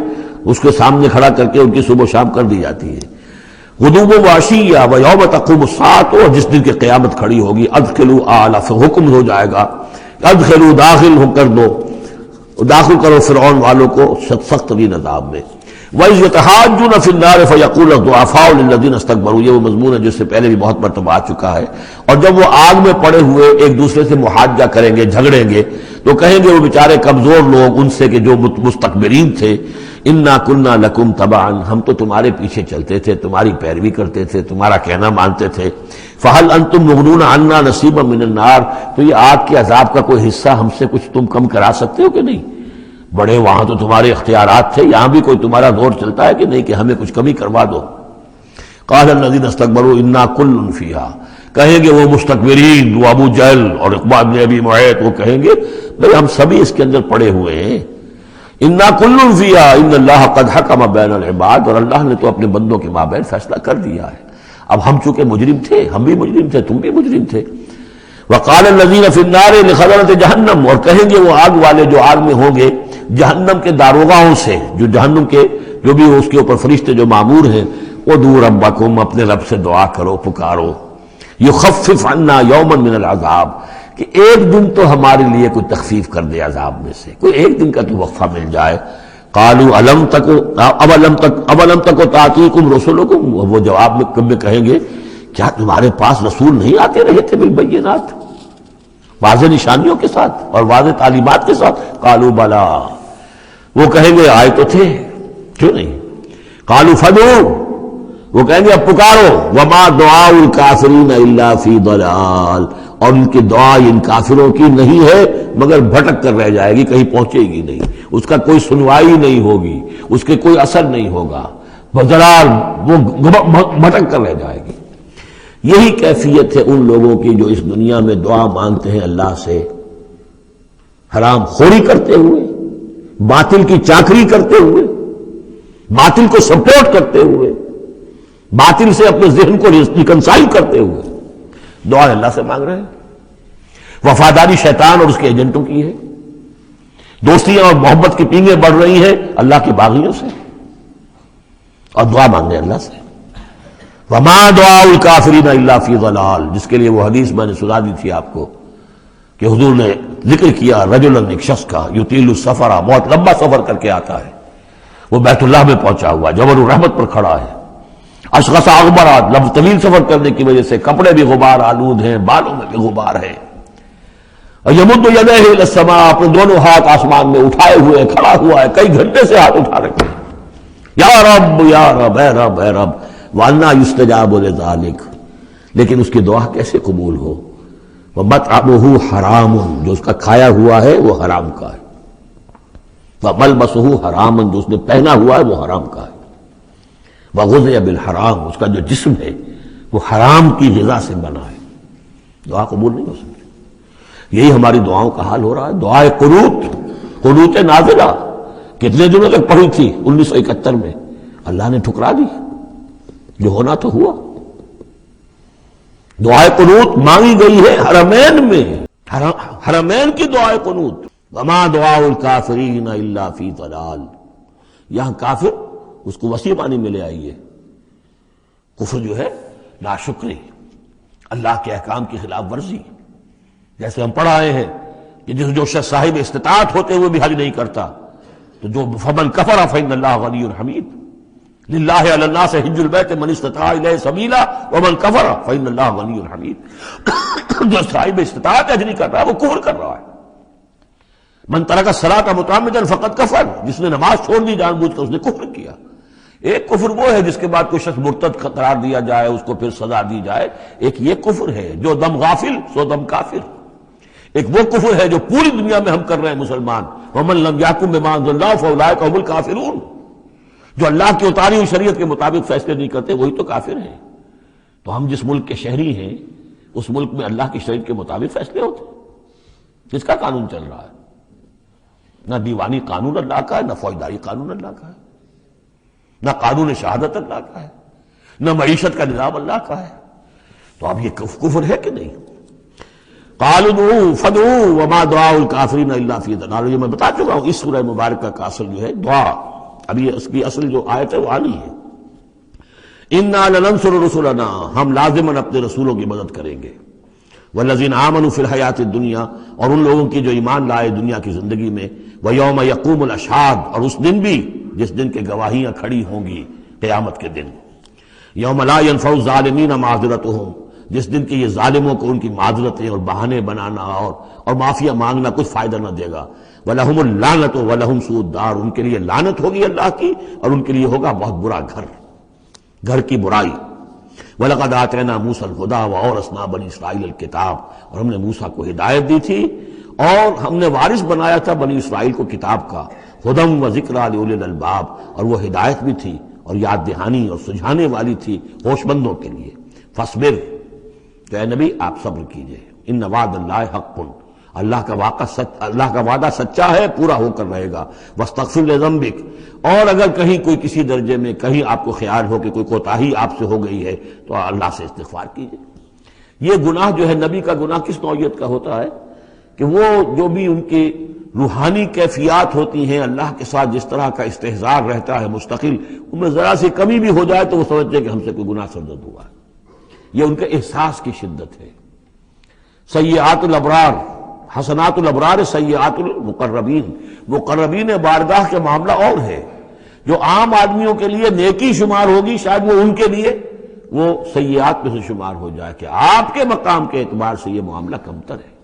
اس کے سامنے کھڑا کر کے ان کی صبح و شام کر دی جاتی ہے۔ غدوًا وعشیًّا ویوم تقوم الساعۃ، اور جس دن کی قیامت کھڑی ہوگی، ادخلوا آل، حکم ہو جائے گا ادخلوا، داخل ہو کر دو، داخل کرو فرعون والوں کو سخت ترین عذاب میں۔ وَإِذْ يَتَحَاجُّونَ فِي النَّارِ فَيَقُولُ الضُّعَفَاءُ لِلَّذِينَ اسْتَكْبَرُوا، یہ وہ مضمون ہے جس سے پہلے بھی بہت مرتبہ آ چکا ہے۔ اور جب وہ آگ میں پڑے ہوئے ایک دوسرے سے محاجہ کریں گے، جھگڑیں گے، تو کہیں گے وہ بیچارے کمزور لوگ ان سے کہ جو مستکبرین تھے، اِنَّا كُنَّا لَكُمْ تَبَعًا، ہم تو تمہارے پیچھے چلتے تھے، تمہاری پیروی کرتے تھے، تمہارا کہنا مانتے تھے۔ فَهَلْ أَنْتُمْ مُغْنُونَ عَنَّا نَصِيبًا مِّنَ النَّارِ، تو یہ آگ کے عذاب کا کوئی حصہ ہم سے کچھ تم کم کرا سکتے ہو کہ نہیں؟ بڑے وہاں تو تمہارے اختیارات تھے، یہاں بھی کوئی تمہارا زور چلتا ہے کہ نہیں کہ ہمیں کچھ کمی کروا دو؟ قال الذين استكبروا انا كل فيها، کہیں گے وہ مستکبرین، وہ ابو جہل اور عقبہ بن ابی معیط، وہ کہیں گے بھئی ہم سبھی اس کے اندر پڑے ہوئے ہیں۔ انا كل فيها ان اللہ قد حکم بین العباد، اور اللہ نے تو اپنے بندوں کے مابین فیصلہ کر دیا ہے۔ اب ہم چونکہ مجرم تھے، ہم بھی مجرم تھے، تم بھی مجرم تھے۔ وقال الذین فی النار لخزنۃ جہنم، اور کہیں گے وہ آگ والے جو آگ میں ہوں گے جہنم کے داروغاؤں سے، جو جہنم کے جو بھی اس کے اوپر فرشتے جو مامور ہیں، ادعوا ربکم، اپنے رب سے دعا کرو، پکارو، یخفف عنا یوما من العذاب، کہ ایک دن تو ہمارے لیے کوئی تخفیف کر دے عذاب میں سے، کوئی ایک دن کا تو وقفہ مل جائے۔ قالوا اولم تک تاتیکم رسلکم، وہ جواب میں کہیں گے کیا تمہارے پاس رسول نہیں آتے رہے تھے بالبینات، واضح نشانیوں کے ساتھ اور واضح تعلیمات کے ساتھ؟ قالوا بلا، وہ کہیں گے آئے تو تھے، کیوں نہیں؟ قالوا فدعوا، وہ کہیں گے اب پکارو، وما دعاء الکافرین الا فی ضلال، اور ان کی دعا ان کافروں کی نہیں ہے مگر بھٹک کر رہ جائے گی، کہیں پہنچے گی نہیں، اس کا کوئی سنوائی نہیں ہوگی، اس کے کوئی اثر نہیں ہوگا، ضلال، وہ بھٹک کر رہ جائے گی۔ یہی کیفیت ہے ان لوگوں کی جو اس دنیا میں دعا مانگتے ہیں اللہ سے، حرام خوری کرتے ہوئے، باطل کی چاکری کرتے ہوئے، باطل کو سپورٹ کرتے ہوئے، باطل سے اپنے ذہن کو ریکنسائل کرتے ہوئے دعا اللہ سے مانگ رہے ہیں۔ وفاداری شیطان اور اس کے ایجنٹوں کی ہے، دوستیاں اور محبت کی پینگیں بڑھ رہی ہیں اللہ کے باغیوں سے، اور دعا مانگے اللہ سے۔ وما دعاء الکافرین الا فی ضلال، جس کے لیے وہ حدیث میں نے سنا دی تھی آپ کو کہ حضور نے ذکر کیا رجلا، ایک شخص کا، یطیل السفر، بہت لمبا سفر کر کے آتا ہے، وہ بیت اللہ میں پہنچا ہوا جبل الرحمت پر کھڑا ہے، اشخص اغبرات، لمبا طویل سفر کرنے کی وجہ سے کپڑے بھی غبار آلود ہیں، بالوں میں بھی غبار ہے، اور یمد یدیہ الی السماء، اپنے دونوں ہاتھ آسمان میں اٹھائے ہوئے کھڑا ہوا ہے، کئی گھنٹے سے ہاتھ اٹھا رکھے، یا رب یا رب، اے رب اے رب، وَأَنَّىٰ يُسْتَجَابُ لِذَٰلِكَ، لیکن اس کی دعا کیسے قبول ہو؟ وَمَطْعَمُهُ حَرَامٌ، جو اس کا کھایا ہوا ہے وہ حرام کا ہے، وَمَلْبَسُهُ حَرَامٌ، جو اس نے پہنا ہوا ہے وہ حرام کا ہے، وَغُذِيَ بِالْحَرَامِ، اس کا جو جسم ہے وہ حرام کی غذا سے بنا ہے، دعا قبول نہیں ہو سکتی۔ یہی ہماری دعاؤں کا حال ہو رہا ہے۔ دعائے قنوت، قنوت نازلہ کتنے دنوں تک پڑھی تھی 1971 میں، اللہ نے ٹھکرا دی، جو ہونا تو ہوا۔ دعائے قنوت مانگی گئی ہے حرمین میں، حرمین کی دعائے قنوت۔ وما دعاء الکافرین الا فی ضلال، یہاں کافر اس کو وسیع معنی میں لے آئیے، کفر جو ہے ناشکری، اللہ کے احکام کی خلاف ورزی، جیسے ہم پڑھ آئے ہیں کہ جو شخص صاحب استطاعت ہوتے ہوئے بھی حج نہیں کرتا، تو جو فمن کفر فإن اللہ غنی حمید، للہ علی الناس حج البیت من استطاع الیہ سبیلا ومن کفر فإن اللہ غنی حمید، جو صاحب استطاعت حج نہیں کر رہا وہ کفر کر رہا ہے۔ من ترک الصلاۃ متعمدا فقد کفر، جس نے نماز چھوڑ دی جان بوجھ کر اس نے کفر کیا۔ ایک کفر وہ ہے جس کے بعد کوئی شخص مرتد قرار دیا جائے، اس کو پھر سزا دی جائے، ایک یہ کفر ہے جو دم غافل سو دم کافر، ایک وہ کفر ہے جو پوری دنیا میں ہم کر رہے ہیں مسلمان، ومن لم یحکم بما انزل اللہ فاولئک هم الکافرون، جو اللہ کی اتاری ہوئی شریعت کے مطابق فیصلے نہیں کرتے وہی تو کافر ہیں۔ تو ہم جس ملک کے شہری ہیں اس ملک میں اللہ کی شریعت کے مطابق فیصلے ہوتے ہیں، کس کا قانون چل رہا ہے؟ نہ دیوانی قانون اللہ کا ہے، نہ فوجداری قانون اللہ کا ہے، نہ قانون شہادت اللہ کا ہے، نہ معیشت کا نظام اللہ کا ہے۔ تو اب یہ کفر ہے کہ نہیں؟ قالوا ادعوا فدعوا وما دعاء الکافرین الا فی ضلال، یہ میں بتا چکا ہوں اس سورہ مبارکہ کا اصل جو ہے دعا، ابھی اس کی اصل جو آیت ہے وہ آنی ہے۔ انا لننصر رسلنا، ہم لازماً اپنے رسولوں کی مدد کریں گے، والذین آمنوا فی الحیات الدنیا، اور ان لوگوں کی جو ایمان لائے دنیا کی زندگی میں، ویوم یقوم الاشہاد، اور اس دن بھی جس دن کے گواہیاں کھڑی ہوں گی قیامت کے دن، یوم لا ینفع الظالمین معذرتہم، جس دن کے یہ ظالموں کو ان کی معذرتیں اور بہانے بنانا اور معافیہ مانگنا کچھ فائدہ نہ دے گا، وَلَهُمُ اللَّعْنَةُ وَلَهُمْ سُوءُ الدَّارِ، ان کے لیے لعنت ہوگی اللہ کی اور ان کے لیے ہوگا بہت برا گھر کی برائی۔ وَلَقَدْ آتَيْنَا مُوسَى الْهُدَىٰ وَأَوْرَثْنَا بَنِي إِسْرَائِيلَ الْكِتَابَ، اور ہم نے موسیٰ کو ہدایت دی تھی اور ہم نے وارث بنایا تھا بنی اسرائیل کو کتاب کا، ہدی وذکریٰ لأولی الألباب، اور وہ ہدایت بھی تھی اور یاد دہانی اور سجھانے والی تھی ہوش مندوں کے لیے۔ فاصبر، تو اے نبی آپ صبر کیجئے، ان وعد اللہ حق، اللہ کا وعدہ سچا ہے، پورا ہو کر رہے گا۔ واستغفر لذنبک، اور اگر کہیں کوئی کسی درجے میں کہیں آپ کو خیال ہو کہ کوئی کوتاہی آپ سے ہو گئی ہے تو اللہ سے استغفار کیجئے۔ یہ گناہ جو ہے نبی کا گناہ کس نوعیت کا ہوتا ہے کہ وہ جو بھی ان کی روحانی کیفیات ہوتی ہیں اللہ کے ساتھ جس طرح کا استحضار رہتا ہے مستقل، ان میں ذرا سی کمی بھی ہو جائے تو وہ سمجھتے ہیں کہ ہم سے کوئی گناہ سرزد ہوا ہے. یہ ان کے احساس کی شدت ہے. سیئات الابرار حسنات الابرار سیئات المقربین، مقربین بارگاہ کے معاملہ اور ہے. جو عام آدمیوں کے لیے نیکی شمار ہوگی شاید وہ ان کے لیے وہ سیئات میں سے شمار ہو جائے کہ آپ کے مقام کے اعتبار سے یہ معاملہ کمتر ہے.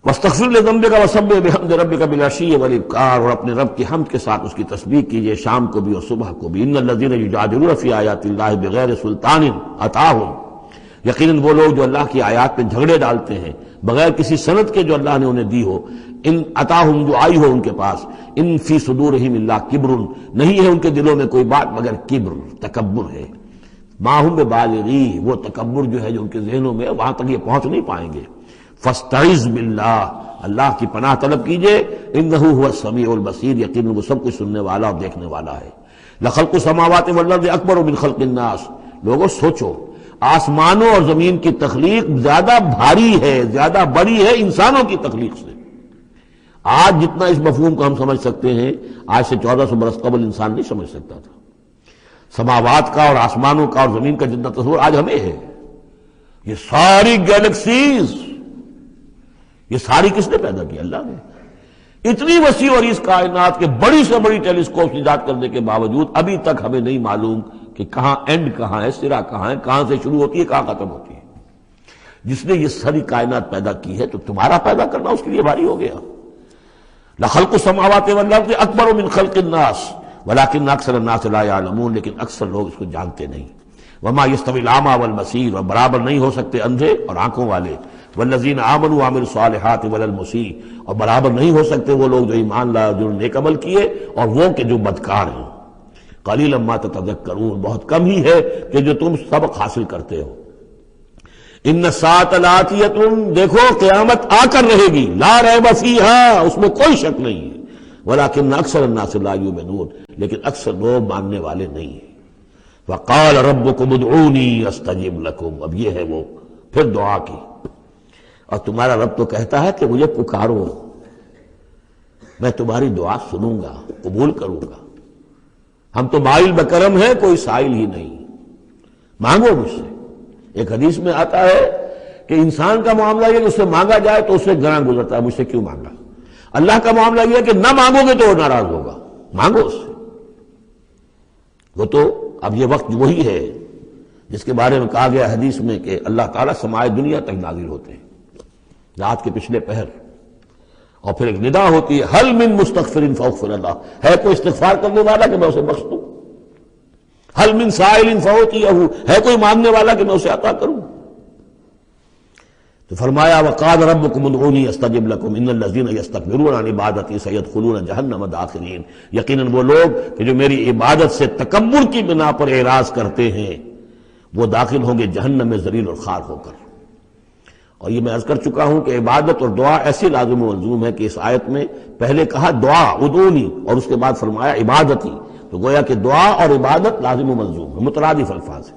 وَاسْتَغْفِرْ لِذَنبِكَ وَسَبِّحْ بِحَمْدِ رَبِّكَ بِالْعَشِيِّ وَالْإِبْكَارِ، اور اپنے رب کی حمد کے ساتھ اس کی تسبیح کیجئے شام کو بھی اور صبح کو بھی. إِنَّ الَّذِينَ يُجَادِلُونَ فِي آيَاتِ اللَّهِ بِغَيْرِ سُلْطَانٍ أَتَاهُمْ، یقیناً وہ لوگ جو اللہ کی آیات میں جھگڑے ڈالتے ہیں بغیر کسی سند کے جو اللہ نے انہیں دی ہو، ان عطاہم جو آئی ہو ان کے پاس، ان فی صدورہم الا کبر، نہیں ہے ان کے دلوں میں کوئی بات مگر کبر، تکبر ہے. ما ہم ببالغی، وہ تکبر جو ہے جو ان کے ذہنوں میں وہاں تک یہ پہنچ نہیں پائیں گے. فاستعذ باللہ، اللہ کی پناہ طلب کیجئے. انہ هو السمیع البصیر، یقیناً وہ سب کچھ سننے والا اور دیکھنے والا ہے. لخلق السماوات والارض اکبر من خلق الناس، لوگوں سوچو آسمانوں اور زمین کی تخلیق زیادہ بھاری ہے، زیادہ بڑی ہے انسانوں کی تخلیق سے. آج جتنا اس مفہوم کو ہم سمجھ سکتے ہیں آج سے 1400 برس قبل انسان نہیں سمجھ سکتا تھا. سماوات کا اور آسمانوں کا اور زمین کا جتنا تصور آج ہمیں ہے. یہ ساری گیلیکسیز، یہ ساری کس نے پیدا کی؟ اللہ نے. اتنی وسیع اور اس کائنات کے بڑی سے بڑی ٹیلیسکوپ ایجاد کرنے کے باوجود ابھی تک ہمیں نہیں معلوم کہ کہاں اینڈ کہاں ہے، سرا کہاں ہے، کہاں سے شروع ہوتی ہے کہاں ختم ہوتی ہے. جس نے یہ ساری کائنات پیدا کی ہے تو تمہارا پیدا کرنا اس کے لیے بھاری ہو گیا. لخلق السماوات والارض اکبر من خلق الناس ولکن اکثر الناس لا یعلمون، لیکن اکثر لوگ اس کو جانتے نہیں. وما یستوی الاعمی والبصیر، اور برابر نہیں ہو سکتے اندھے اور آنکھوں والے. والذین آمنوا وعملوا الصالحات ولا المسیء، اور برابر نہیں ہو سکتے وہ لوگ جو ایمان لائے جو نیک عمل کیے اور وہ کہ جو بدکار ہیں. قلیلا ما تتذکرون، بہت کم ہی ہے کہ جو تم سبق حاصل کرتے ہو. ان الساعۃ لآتیۃ، دیکھو قیامت آ کر رہے گی. لا ریب فیہا، اس میں کوئی شک نہیں ہے. ولکن اکثر الناس لا یؤمنون، لیکن اکثر لوگ ماننے والے نہیں ہیں. وقال ربکم ادعونی استجب لکم، اب یہ ہے وہ پھر دعا کی. اور تمہارا رب تو کہتا ہے کہ مجھے پکارو، میں تمہاری دعا سنوں گا، قبول کروں گا. ہم تو مائل بکرم ہیں، کوئی سائل ہی نہیں. مانگو مجھ سے. ایک حدیث میں آتا ہے کہ انسان کا معاملہ یہ کہ اس سے مانگا جائے تو اس سے گراں گزرتا ہے، مجھ سے کیوں مانگا. اللہ کا معاملہ یہ ہے کہ نہ مانگو گے تو وہ ناراض ہوگا. مانگو اس سے. وہ تو اب یہ وقت وہی ہے جس کے بارے میں کہا گیا حدیث میں کہ اللہ تعالیٰ سمائے دنیا تک نازل ہوتے ہیں رات کے پچھلے پہر، اور پھر ایک ندا ہوتی ہے حل من مستغفر فاغفر اللہ، ہے کوئی استغفار کرنے والا کہ میں اسے بخش دوں. حل من سائل فاعطیہ، ہے کوئی مانگنے والا کہ میں اسے عطا کروں. تو فرمایا وقال ربکم ادعونی استجب لکم ان الذین یستکبرون عن عبادتی سیدخلون جہنم داخرین، یقیناً وہ لوگ کہ جو میری عبادت سے تکبر کی بنا پر اعراض کرتے ہیں وہ داخل ہوں گے جہنم میں ذلیل اور خوار ہو کر. اور یہ میں عرض کر چکا ہوں کہ عبادت اور دعا ایسی لازم و ملزوم ہے کہ اس آیت میں پہلے کہا دعا ادعونی اور اس کے بعد فرمایا عبادتی، تو گویا کہ دعا اور عبادت لازم و ملزوم ہے، مترادف الفاظ ہیں.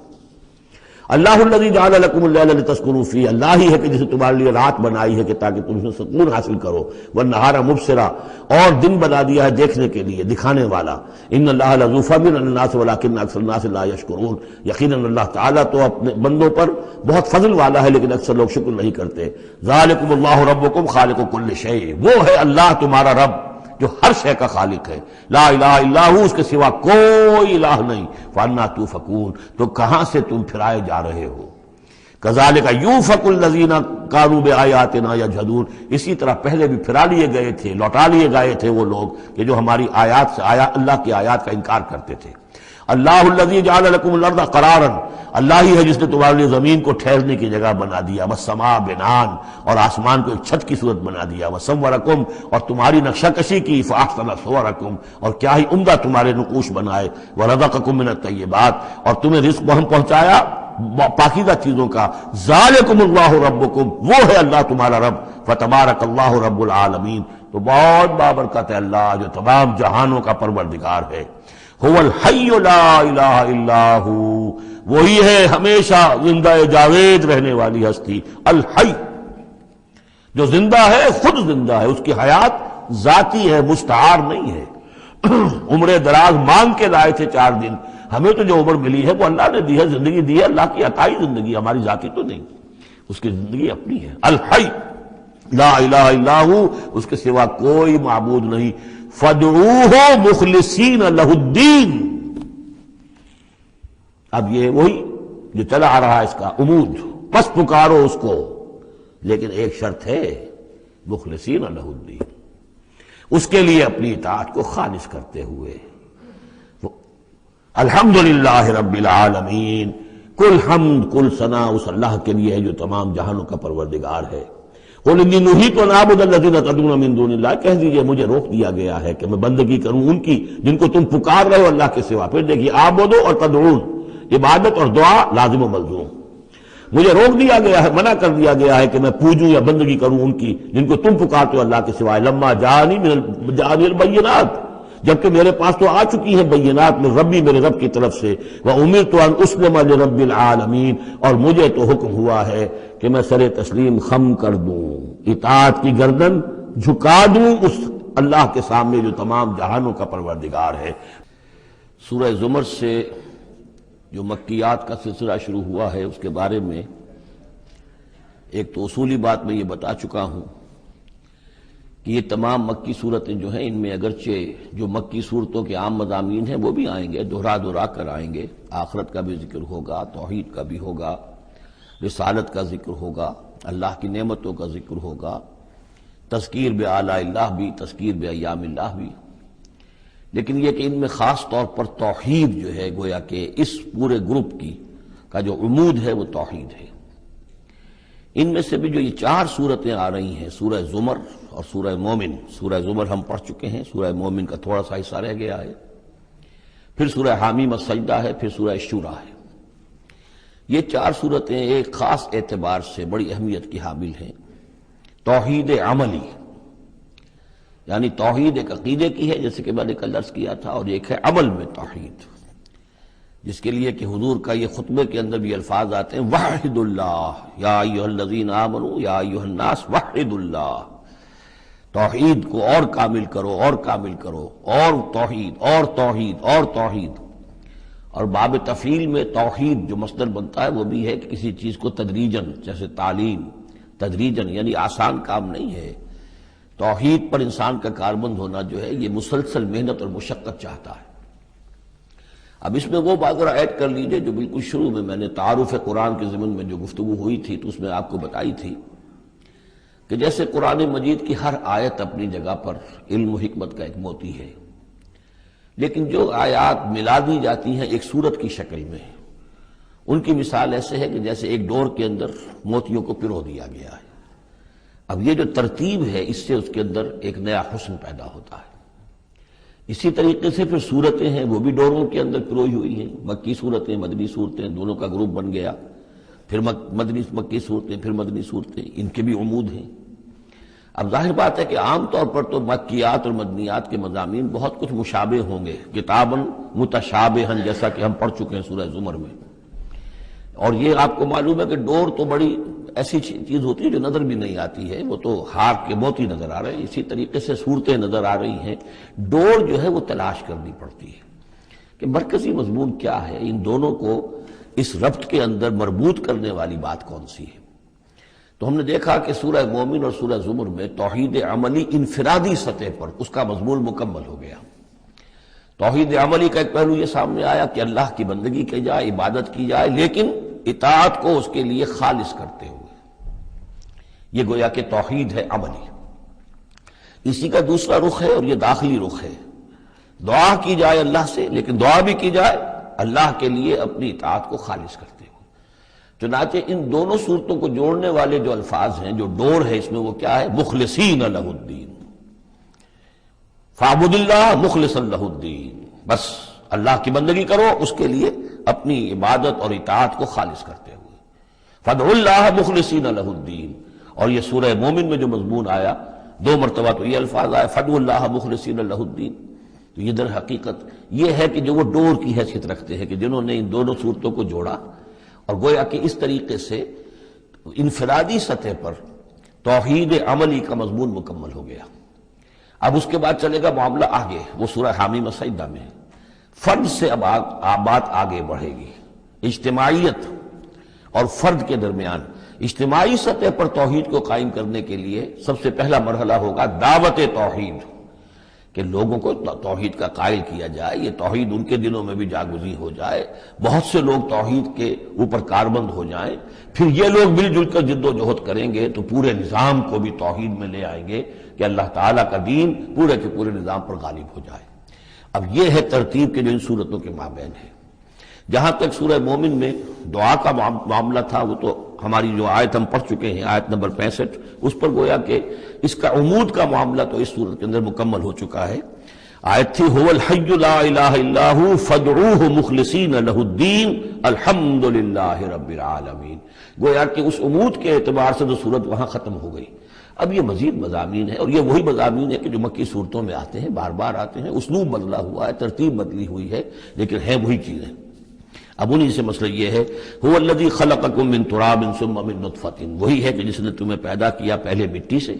اللہ الذی جعل لکم اللیل لتسکنوا فیہ، اللہ ہی ہے کہ جسے تمہارے لیے رات بنائی ہے کہ تاکہ تم اس میں سکون حاصل کرو. والنہار مبصرا، اور دن بنا دیا ہے دیکھنے کے لیے، دکھانے والا. ان اللہ لذو فضل علی الناس ولکن اکثر الناس لا یشکرون، یقیناً اللہ تعالیٰ تو اپنے بندوں پر بہت فضل والا ہے لیکن اکثر لوگ شکر نہیں کرتے. ذالکم اللہ ربکم خالق کل شیء، وہ ہے اللہ تمہارا رب جو ہر شے کا خالق ہے. لا الہ الا ہو، اس کے سوا کوئی الہ نہیں. فانا توفکون، تو کہاں سے تم پھرائے جا رہے ہو. کذالک یوفک الذین کانوا بآیاتنا یجحدون، اسی طرح پہلے بھی پھرا لیے گئے تھے، لوٹا لیے گئے تھے وہ لوگ کہ جو ہماری آیات سے اللہ کی آیات کا انکار کرتے تھے. اللہ الذی جعل لکم الارض قرارا، اللہ ہی ہے جس نے تمہارے لیے زمین کو ٹھہرنے کی جگہ بنا دیا. والسماء بناء، اور آسمان کو ایک چھت کی صورت بنا دیا. وصورکم، اور تمہاری نقشہ کشی کی. فاحسن صورکم، اور کیا ہی عمدہ تمہارے نقوش بنائے. ورزقکم من الطیبات، اور تمہیں رزق ہم پہنچایا پاکیزہ چیزوں کا. ذالکم اللہ ربکم، وہ ہے اللہ تمہارا رب. فتبارک اللہ رب العالمین، تو بہت بابرکت ہے اللہ جو تمام جہانوں کا پروردگار ہے. هو الحی لا الہ الا ہو، وہی ہے ہمیشہ زندہ جاوید رہنے والی ہستی، الحی، جو زندہ ہے، خود زندہ ہے، اس کی حیات ذاتی ہے، مستعار نہیں ہے۔ عمر دراز مانگ کے لائے تھے 4 دن، ہمیں تو جو عمر ملی ہے وہ اللہ نے دی ہے، زندگی دی ہے، اللہ کی عطائی زندگی، ہماری ذاتی تو نہیں، اس کی زندگی اپنی ہے۔ الحی لا الہ الا ہو، اس کے سوا کوئی معبود نہیں، فادعوہ مخلصین لہ الدین۔ اب یہ وہی جو چلا آ رہا ہے اس کا عمود، پس پکارو اس کو، لیکن ایک شرط ہے، مخلصین لہ الدین، اس کے لیے اپنی اطاعت کو خالص کرتے ہوئے۔ الحمدللہ رب العالمین، کل حمد کل ثنا اس اللہ کے لیے ہے جو تمام جہانوں کا پروردگار ہے۔ قل انی نہیت ان اعبد الذین تدعون من دون اللہ، کہہ دیجئے مجھے روک دیا گیا ہے کہ میں بندگی کروں ان کی جن کو تم پکار رہے ہو اللہ کے سوا۔ پھر دیکھیے اعبدو اور تدعون، عبادت اور دعا لازم و ملزوم۔ مجھے روک دیا گیا ہے، منع کر دیا گیا ہے کہ میں پوجوں یا بندگی کروں ان کی جن کو تم پکارتے ہو اللہ کے سوائے۔ لما جانی البینات، جبکہ میرے پاس تو آ چکی ہیں بینات من ربی، میرے رب کی طرف سے، وامرت ان اسلم لرب العالمین، اور مجھے تو حکم ہوا ہے کہ میں سر تسلیم خم کر دوں، اطاعت کی گردن جھکا دوں اس اللہ کے سامنے جو تمام جہانوں کا پروردگار ہے۔ سورہ زمر سے جو مکیات کا سلسلہ شروع ہوا ہے اس کے بارے میں ایک تو اصولی بات میں یہ بتا چکا ہوں کہ یہ تمام مکی صورتیں جو ہیں ان میں اگرچہ جو مکی صورتوں کے عام مضامین ہیں وہ بھی آئیں گے، دہرا کر آئیں گے، آخرت کا بھی ذکر ہوگا، توحید کا بھی ہوگا، رسالت کا ذکر ہوگا، اللہ کی نعمتوں کا ذکر ہوگا، تذکیر بآلاء اللہ بھی، تذکیر بایام اللہ بھی، لیکن یہ کہ ان میں خاص طور پر توحید جو ہے گویا کہ اس پورے گروپ کی کا جو عمود ہے وہ توحید ہے۔ ان میں سے بھی جو یہ 4 صورتیں آ رہی ہیں، سورہ زمر اور سورہ مومن، سورہ زمر ہم پڑھ چکے ہیں، سورہ مومن کا تھوڑا سا حصہ رہ گیا ہے، پھر سورہ حامیم السجدہ ہے، پھر سورہ شورى ہے۔ یہ 4 صورتیں ایک خاص اعتبار سے بڑی اہمیت کی حامل ہیں۔ توحید عملی، یعنی توحید ایک عقیدے کی ہے جیسے کہ میں نے کل عرض کیا تھا، اور ایک ہے عمل میں توحید، جس کے لیے کہ حضور کا یہ خطبے کے اندر بھی الفاظ آتے ہیں، وحد اللہ یا ایھا الذین آمنوا یا ایھا الناس وحد اللہ، توحید کو اور کامل کرو، اور کامل کرو، اور توحید، اور توحید، اور توحید۔ اور باب تفعیل میں توحید جو مصدر بنتا ہے وہ بھی ہے کہ کسی چیز کو تدریجاً، جیسے تعلیم، تدریجاً یعنی آسان کام نہیں ہے۔ توحید پر انسان کا کاربند ہونا جو ہے یہ مسلسل محنت اور مشقت چاہتا ہے۔ اب اس میں وہ بات ذرا ایڈ کر لیجئے جو بالکل شروع میں نے تعارف قرآن کے ضمن میں جو گفتگو ہوئی تھی تو اس میں آپ کو بتائی تھی کہ جیسے قرآن مجید کی ہر آیت اپنی جگہ پر علم و حکمت کا ایک موتی ہے، لیکن جو آیات ملا دی جاتی ہیں ایک صورت کی شکل میں، ان کی مثال ایسے ہے کہ جیسے ایک ڈور کے اندر موتیوں کو پرو دیا گیا ہے۔ اب یہ جو ترتیب ہے اس سے اس کے اندر ایک نیا حسن پیدا ہوتا ہے۔ اسی طریقے سے پھر صورتیں ہیں وہ بھی ڈوروں کے اندر پروئی ہوئی ہیں، مکی صورتیں، مدنی صورتیں، دونوں کا گروپ بن گیا، پھر مکی صورتیں، پھر مدنی صورتیں، ان کے بھی عمود ہیں۔ اب ظاہر بات ہے کہ عام طور پر تو مکیات اور مدنیات کے مضامین بہت کچھ مشابہ ہوں گے، کتاباً متشابہاً، جیسا کہ ہم پڑھ چکے ہیں سورہ زمر میں۔ اور یہ آپ کو معلوم ہے کہ ڈور تو بڑی ایسی چیز ہوتی ہے جو نظر بھی نہیں آتی ہے، وہ تو ہار کے موتی نظر آ رہے ہیں، اسی طریقے سے صورتیں نظر آ رہی ہیں، ڈور جو ہے وہ تلاش کرنی پڑتی ہے کہ مرکزی مضمون کیا ہے، ان دونوں کو اس ربط کے اندر مربوط کرنے والی بات کون سی ہے۔ تو ہم نے دیکھا کہ سورہ مومن اور سورہ زمر میں توحید عملی انفرادی سطح پر اس کا مضمون مکمل ہو گیا۔ توحید عملی کا ایک پہلو یہ سامنے آیا کہ اللہ کی بندگی کی جائے، عبادت کی جائے، لیکن اطاعت کو اس کے لیے خالص کرتے ہوئے، یہ گویا کہ توحید ہے عملی۔ اسی کا دوسرا رخ ہے اور یہ داخلی رخ ہے، دعا کی جائے اللہ سے، لیکن دعا بھی کی جائے اللہ کے لیے اپنی اطاعت کو خالص کرتے ہوئے۔ چنانچہ ان دونوں صورتوں کو جوڑنے والے جو الفاظ ہیں، جو ڈور ہے اس میں، وہ کیا ہے؟ مخلصین لہ الدین، فاعبد اللہ مخلصا لہ الدین، بس اللہ کی بندگی کرو، اس کے لیے اپنی عبادت اور اطاعت کو خالص کرتے ہوئے۔ فادعوا اللہ مخلصین لہ الدین، اور یہ سورہ مومن میں جو مضمون آیا 2 مرتبہ تو یہ الفاظ آئے، فادعوا اللہ مخلصین لہ الدین، تو یہ در حقیقت یہ ہے کہ جو وہ ڈور کی حیثیت رکھتے ہیں کہ جنہوں نے ان دونوں صورتوں کو جوڑا، اور گویا کہ اس طریقے سے انفرادی سطح پر توحید عملی کا مضمون مکمل ہو گیا۔ اب اس کے بعد چلے گا معاملہ آگے، وہ سورہ حامیم السجدہ میں فرد سے اب بات آگے بڑھے گی۔ اجتماعیت اور فرد کے درمیان اجتماعی سطح پر توحید کو قائم کرنے کے لیے سب سے پہلا مرحلہ ہوگا دعوت توحید، کہ لوگوں کو توحید کا قائل کیا جائے، یہ توحید ان کے دلوں میں بھی جاگزی ہو جائے، بہت سے لوگ توحید کے اوپر کاربند ہو جائیں، پھر یہ لوگ مل جل کر جد و جہد کریں گے تو پورے نظام کو بھی توحید میں لے آئیں گے کہ اللہ تعالیٰ کا دین پورے کے پورے نظام پر غالب ہو جائے۔ اب یہ ہے ترتیب کے جو ان صورتوں کے مابین ہے۔ جہاں تک سورہ مومن میں دعا کا معاملہ تھا وہ تو ہماری جو آیت ہم پڑھ چکے ہیں، آیت نمبر 65، اس پر گویا کہ اس کا عمود کا معاملہ تو اس صورت کے اندر مکمل ہو چکا ہے۔ آیت تھی هو الحی لا الہ الا ہو فادعوہ مخلصین لہ الدین الحمد للہ رب العالمین۔ گویا کہ اس عمود کے اعتبار سے جو صورت وہاں ختم ہو گئی۔ اب یہ مزید مضامین ہے، اور یہ وہی مضامین ہے کہ جو مکی صورتوں میں آتے ہیں، بار بار آتے ہیں، اسلوب بدلا ہوا ہے، ترتیب بدلی ہوئی ہے، لیکن ہیں وہی چیزیں۔ اب انہی سے مسئلہ یہ ہے هو الذی خلقکم من تراب ثم من نطفۃ، وہی ہے کہ جس نے تمہیں پیدا کیا پہلے مٹی سے،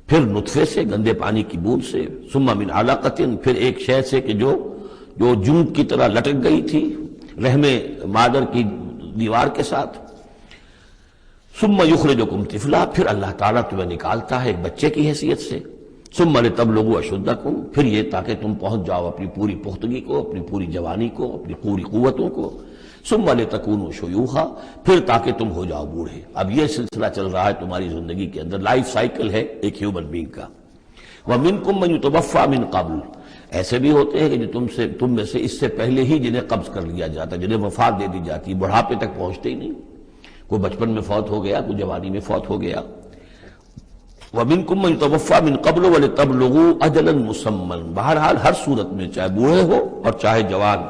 پھر نطفے سے، گندے پانی کی بوند سے، ثم من علقۃ، پھر ایک شے سے کہ جو جون کی طرح لٹک گئی تھی رحم مادر کی دیوار کے ساتھ، ثم یخرجکم طفلا، پھر اللہ تعالیٰ تمہیں نکالتا ہے ایک بچے کی حیثیت سے، ثم لتبلغوا اشدکم، پھر یہ تاکہ تم پہنچ جاؤ اپنی پوری پختگی کو، اپنی پوری جوانی کو، اپنی پوری قوتوں کو، ثم لتکونوا شیوخا، پھر تاکہ تم ہو جاؤ بوڑھے۔ اب یہ سلسلہ چل رہا ہے تمہاری زندگی کے اندر، لائف سائیکل ہے ایک ہیومن بینگ کا۔ ومنکم من یتوفی من قبل، ایسے بھی ہوتے ہیں کہ جو تم میں سے اس سے پہلے ہی جنہیں قبض کر لیا جاتا، جنہیں وفات دے دی جاتی، بڑھاپے تک پہنچتے ہی نہیں، کوئی بچپن میں فوت ہو گیا، کوئی جوانی میں فوت ہو گیا۔ وَمِنْكُمْ مَنْ يُتَوَفَّى مِنْ قَبْلُ وَلِتَبْلُغُوا أَجَلًا مُّسَمًّى، بہرحال ہر صورت میں چاہے بوڑھے ہو اور چاہے جوان،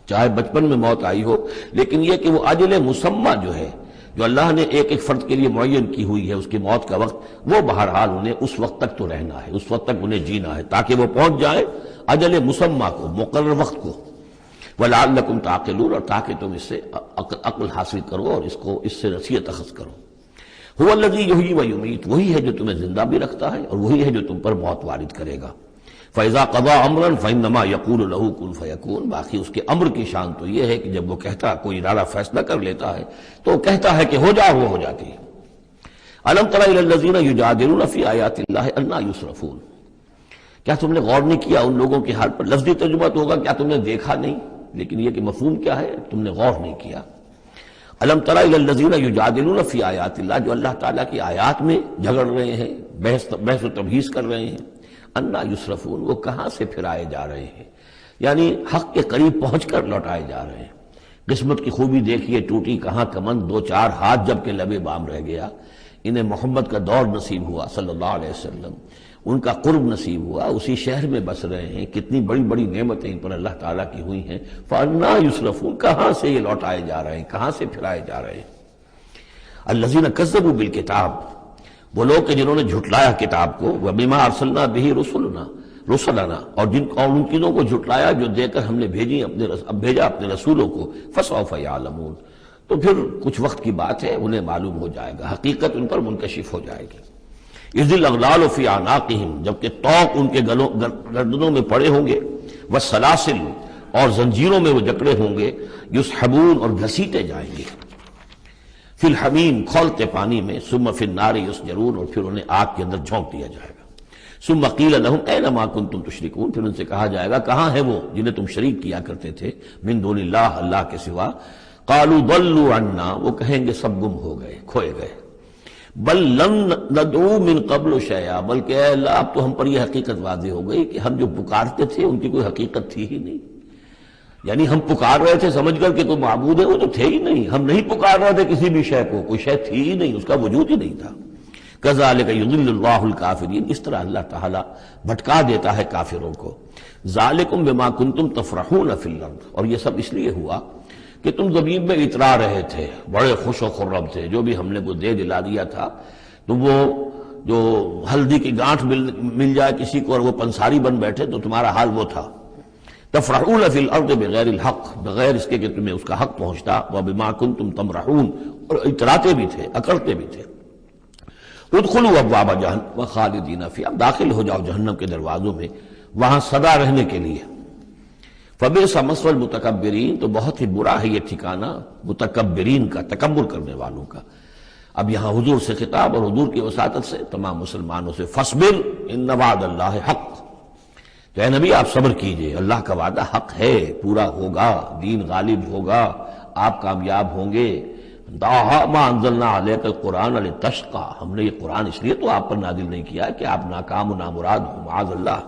چاہے بچپن میں موت آئی ہو، لیکن یہ کہ وہ اجل مسمى جو ہے، جو اللہ نے ایک ایک فرد کے لیے معین کی ہوئی ہے اس کی موت کا وقت، وہ بہرحال انہیں اس وقت تک تو رہنا ہے، اس وقت تک انہیں جینا ہے تاکہ وہ پہنچ جائے اجل مسمى کو، مقرر وقت کو۔ وَلَعَلَّكُمْ تَعْقِلُونَ، اور تاکہ تم اس سے عقل حاصل کرو اور اس سے نصیحت اخذ کرو۔ هو الذی یحیی و یمیت، وہی ہے جو تمہیں زندہ بھی رکھتا ہے اور وہی ہے جو تم پر موت وارد کرے گا۔ فَإِذَا قَضَىٰ أَمْرًا فَإِنَّمَا يَقُولُ لَهُ كُن فَيَكُونُ، باقی اس کے امر کی شان تو یہ ہے کہ جب وہ کہتا، کوئی ارادہ فیصلہ کر لیتا ہے تو وہ کہتا ہے کہ ہو جا، وہ ہو جاتی ہے۔ أَلَمْ تَرَ إِلَى الَّذِينَ يُجَادِلُونَ فِي آيَاتِ اللَّهِ أَنَّىٰ يُصْرَفُونَ، کیا تم نے غور نہیں کیا ان لوگوں کے حال پر؟ لفظی ترجمہ تو ہوگا کیا تم نے دیکھا نہیں، لیکن یہ کہ مفہوم کیا ہے، تم نے غور نہیں کیا۔ الم تر الی الذین یجادلون فی آیات اللہ، جو اللہ تعالیٰ کی آیات میں جھگڑ رہے ہیں، بحث و تبحیث کر رہے ہیں، انا یصرفون، وہ کہاں سے پھرائے جا رہے ہیں، یعنی حق کے قریب پہنچ کر لوٹائے جا رہے ہیں۔ قسمت کی خوبی دیکھیے، ٹوٹی کہاں کمند، دو چار ہاتھ جب کہ لبے بام رہ گیا۔ انہیں محمد کا دور نصیب ہوا صلی اللہ علیہ وسلم، ان کا قرب نصیب ہوا، اسی شہر میں بس رہے ہیں، کتنی بڑی بڑی نعمتیں ان پر اللہ تعالیٰ کی ہوئی ہیں۔ فَأَنَّىٰ يُصْرَفُونَ، کہاں سے یہ لوٹائے جا رہے ہیں، کہاں سے پھرائے جا رہے ہیں۔ الَّذِينَ كَذَّبُوا بِالْكِتَابِ، وہ لوگ کہ جنہوں نے جھٹلایا کتاب کو، وَبِمَا أَرْسَلْنَا بِهِ رُسُلَنَا، اور ان چیزوں کو جھٹلایا جو دے کر ہم نے بھیجا اپنے رسولوں کو، فَسَوْفَ يَعْلَمُونَ، تو پھر کچھ وقت کی بات ہے، انہیں معلوم ہو جائے گا، حقیقت ان پر منکشف ہو جائے گی۔ اذ الاغلال فی اعناقہم، جبکہ طوق ان کے گردنوں میں پڑے ہوں گے، والسلاسل، اور زنجیروں میں وہ جکڑے ہوں گے، یسحبون، اور گھسیٹے جائیں گے، فی الحمیم، کھولتے پانی میں، ثم فی النار یسجرون، اور پھر انہیں آگ کے اندر جھونک دیا جائے گا۔ ثم قیل لہم این ما کنتم تشرکون، پھر ان سے کہا جائے گا کہاں ہے وہ جنہیں تم شریک کیا کرتے تھے، من دون اللہ، اللہ کے سوا۔ قالوا ضلوا عنا، وہ کہیں گے سب گم ہو گئے، کھوئے گئے۔ بل لم ندعو من قبل شیئا، بلکہ اے اللہ اب تو ہم پر یہ حقیقت واضح ہو گئی کہ ہم جو پکارتے تھے ان کی کوئی حقیقت تھی ہی نہیں، یعنی ہم پکار رہے تھے سمجھ کر کہ تو معبود ہے، وہ تو تھے ہی نہیں، ہم نہیں پکار رہے تھے کسی بھی شے کو، کوئی شے تھی ہی نہیں، اس کا وجود ہی نہیں تھا۔ کذالک یضل اللہ الکافرین، اس طرح اللہ تعالیٰ بھٹکا دیتا ہے کافروں کو۔ ذالکم بما کنتم تفرحون فی الارض، اور یہ سب اس لیے ہوا کہ تم زمین میں اترا رہے تھے، بڑے خوش و خرم تھے، جو بھی ہم نے کو دے دلا دیا تھا تو وہ جو ہلدی کی گانٹھ مل جائے کسی کو اور وہ پنساری بن بیٹھے تو تمہارا حال وہ تھا. تفرحون فی الارض بغیر الحق، بغیر اس کے کہ تمہیں اس کا حق پہنچتا. وبما کنتم تمرحون، اور اتراتے بھی تھے، اکڑتے بھی تھے. ادخلوا ابواب جہنم خالدین فیہا، اب داخل ہو جاؤ جہنم کے دروازوں میں وہاں سدا رہنے کے لیے. فبئس مثوى المتکبرین، تو بہت ہی برا ہے یہ ٹھکانہ متکبرین کا، تکبر کرنے والوں کا. اب یہاں حضور سے خطاب اور حضور کی وساطت سے تمام مسلمانوں سے فاصبر ان وعد اللہ حق، تو اے نبی آپ صبر کیجئے، اللہ کا وعدہ حق ہے، پورا ہوگا، دین غالب ہوگا، آپ کامیاب ہوں گے. ما انزلنا علیک القرآن لتشقى، ہم نے یہ قرآن اس لیے تو آپ پر نازل نہیں کیا ہے کہ آپ ناکام و نامراد ہوں، معاذ اللہ.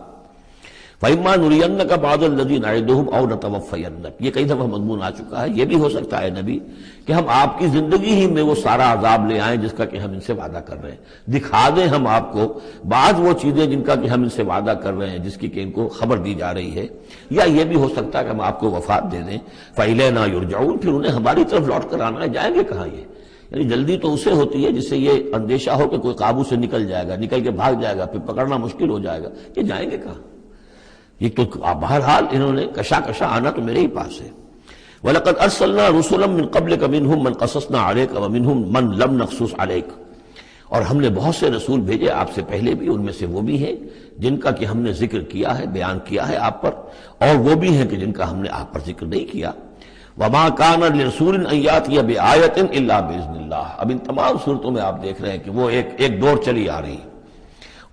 فَإِمَّا نُرِيَنَّكَ بَعْضَ الَّذِي نَعِدُهُمْ أَوْ نَتَوَفَّيَنَّكَ، یہ کئی دفعہ مضمون آ چکا ہے. یہ بھی ہو سکتا ہے نبی کہ ہم آپ کی زندگی ہی میں وہ سارا عذاب لے آئیں جس کا کہ ہم ان سے وعدہ کر رہے ہیں، دکھا دیں ہم آپ کو بعض وہ چیزیں جن کا کہ ہم ان سے وعدہ کر رہے ہیں، جس کی کہ ان کو خبر دی جا رہی ہے. یا یہ بھی ہو سکتا ہے کہ ہم آپ کو وفات دے دیں. فَإِلَيْنَا يُرْجَعُونَ، پھر انہیں ہماری طرف لوٹ کر آنا ہے. جائیں گے کہاں یہ؟ یعنی جلدی تو اسے ہوتی ہے جس سے یہ اندیشہ ہو کہ کوئی قابو سے نکل جائے گا، نکل کے بھاگ جائے گا، پھر پکڑنا مشکل ہو جائے گا. یہ جائیں گے کہاں؟ یہ تو بہرحال انہوں نے کشا آنا تو میرے ہی پاس ہے. وَلَقَدْ أَرْسَلْنَا رُسُلًا مِّن قَبْلِكَ مِنْهُمْ مَنْ قَصَصْنَا عَلَيْكَ وَمِنْهُمْ مَنْ لَمْ نَقْصُصْ عَلَيْكَ، اور ہم نے بہت سے رسول بھیجے آپ سے پہلے بھی، ان میں سے وہ بھی ہیں جن کا کہ ہم نے ذکر کیا ہے، بیان کیا ہے آپ پر، اور وہ بھی ہیں کہ جن کا ہم نے آپ پر ذکر نہیں کیا. وَمَا كَانَ لِرَسُولٍ أَن يَأْتِيَ بِآيَةٍ إِلَّا بِإِذْنِ اللَّهِ. اب ان تمام صورتوں میں آپ دیکھ رہے ہیں کہ وہ ایک دور چلی آ رہی ہے،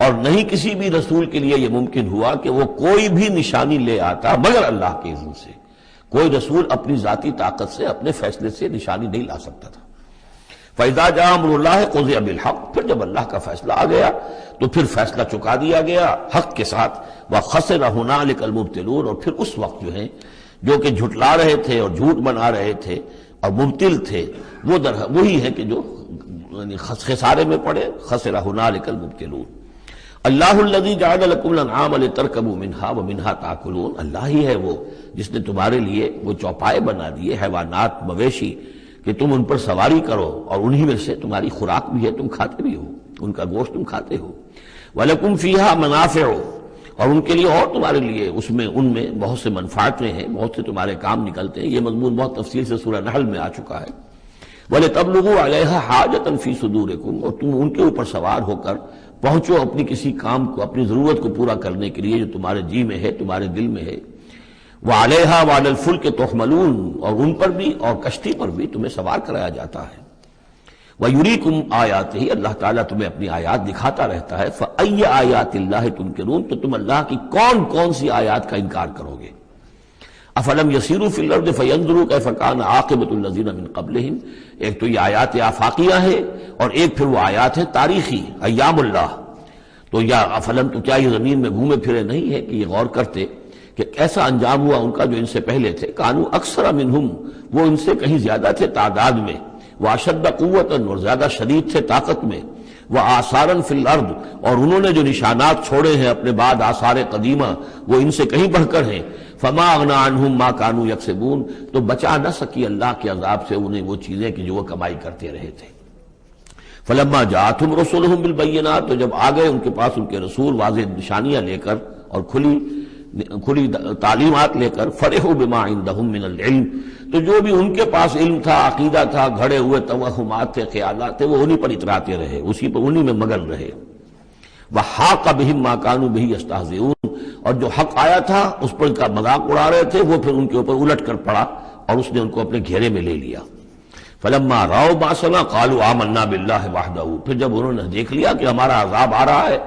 اور نہیں کسی بھی رسول کے لیے یہ ممکن ہوا کہ وہ کوئی بھی نشانی لے آتا مگر اللہ کے اذن سے. کوئی رسول اپنی ذاتی طاقت سے، اپنے فیصلے سے نشانی نہیں لا سکتا تھا. فَإِذَا جَاءَ أَمْرُ اللَّهِ قُضِيَ بِالْحَقِّ، پھر جب اللہ کا فیصلہ آ گیا تو پھر فیصلہ چکا دیا گیا حق کے ساتھ. وَخَسِرَ هُنَالِكَ الْمُبْطِلُونَ، اور پھر اس وقت جو ہیں جو کہ جھٹلا رہے تھے اور جھوٹ بنا رہے تھے اور مبتل تھے، وہ وہی ہیں کہ جو خسارے میں پڑے. خَسِرَ هُنَالِكَ الْمُبْطِلُونَ. اللہ الذی جعل لکم الانعام لترکبوا منها ومنها تاکلون، اللہ ہی ہے وہ جس نے تمہارے لیے وہ چوپائے بنا دیے، حیوانات، مویشی، کہ تم ان پر سواری کرو، اور انہی میں سے تمہاری خوراک بھی ہے، تم کھاتے بھی ہو، ان کا گوشت تم کھاتے ہو. ولکم فیہا منافع، اور ان کے لیے اور تمہارے لیے ان میں بہت سے منفعتیں ہیں، بہت سے تمہارے کام نکلتے ہیں. یہ مضمون بہت تفصیل سے سورہ نحل میں آ چکا ہے. وَلِتَبْلُغُوا عَلَيْهَا حَاجَةً فِي صُدُورِكُمْ، اور تم ان کے اوپر سوار ہو کر پہنچو اپنی کسی کام کو، اپنی ضرورت کو پورا کرنے کے لیے جو تمہارے جی میں ہے، تمہارے دل میں ہے. وَعَلَيْهَا وَعَلَى الْفُلْكِ تُحْمَلُونَ، اور ان پر بھی اور کشتی پر بھی تمہیں سوار کرایا جاتا ہے. وَيُرِيكُمْ آيَاتِهِ، اللہ تعالیٰ تمہیں اپنی آیات دکھاتا رہتا ہے. فَأَيَّ آيَاتِ اللَّهِ تُنْكِرُونَ، تو تم اللہ کی کون کون سی آیات کا انکار کرو گے. افلم یسیروا فی الارض فینظروا کیف کان عاقبۃ الذین من قبلہم، ایک تو یہ آیات آفاقیہ ہے اور ایک پھر وہ آیات ہے تاریخی، ایام اللہ. تو یا افلم، تو کیا یہ زمین میں گھومے پھرے نہیں ہے کہ یہ غور کرتے کہ کیسا انجام ہوا ان کا جو ان سے پہلے تھے. کانوا اکثر منہم، وہ ان سے کہیں زیادہ تھے تعداد میں. واشد قوتا، اور زیادہ شدید تھے طاقت میں. وآثارا فی الارض، اور انہوں نے جو نشانات چھوڑے ہیں اپنے بعد آثار قدیمہ وہ ان سے کہیں بڑھ کر ہیں. فما اغنی عنہم ما کانوا یکسبون، تو بچا نہ سکی اللہ کے عذاب سے انہیں وہ چیزیں کہ جو وہ کمائی کرتے رہے تھے. فلما جاءتهم رسلهم بالبینات، تو جب آ گئے ان کے پاس ان کے رسول واضح نشانیاں لے کر اور کھلی تعلیمات لے کر. فرحوا بما عندهم من العلم، تو جو بھی ان کے پاس علم تھا، عقیدہ تھا، گھڑے ہوئے توہمات تھے، خیالات تھے، وہ انہی پر اتراتے رہے، اسی پر انہی میں مگن رہے. وحاق بهم ما كانوا به يستهزئون، اور جو حق آیا تھا اس پر کا مذاق اڑا رہے تھے وہ پھر ان کے اوپر الٹ کر پڑا اور اس نے ان کو اپنے گھیرے میں لے لیا. فلما رأوا بأسنا قالوا آمنا بالله وحده، پھر جب انہوں نے دیکھ لیا کہ ہمارا عذاب آ رہا ہے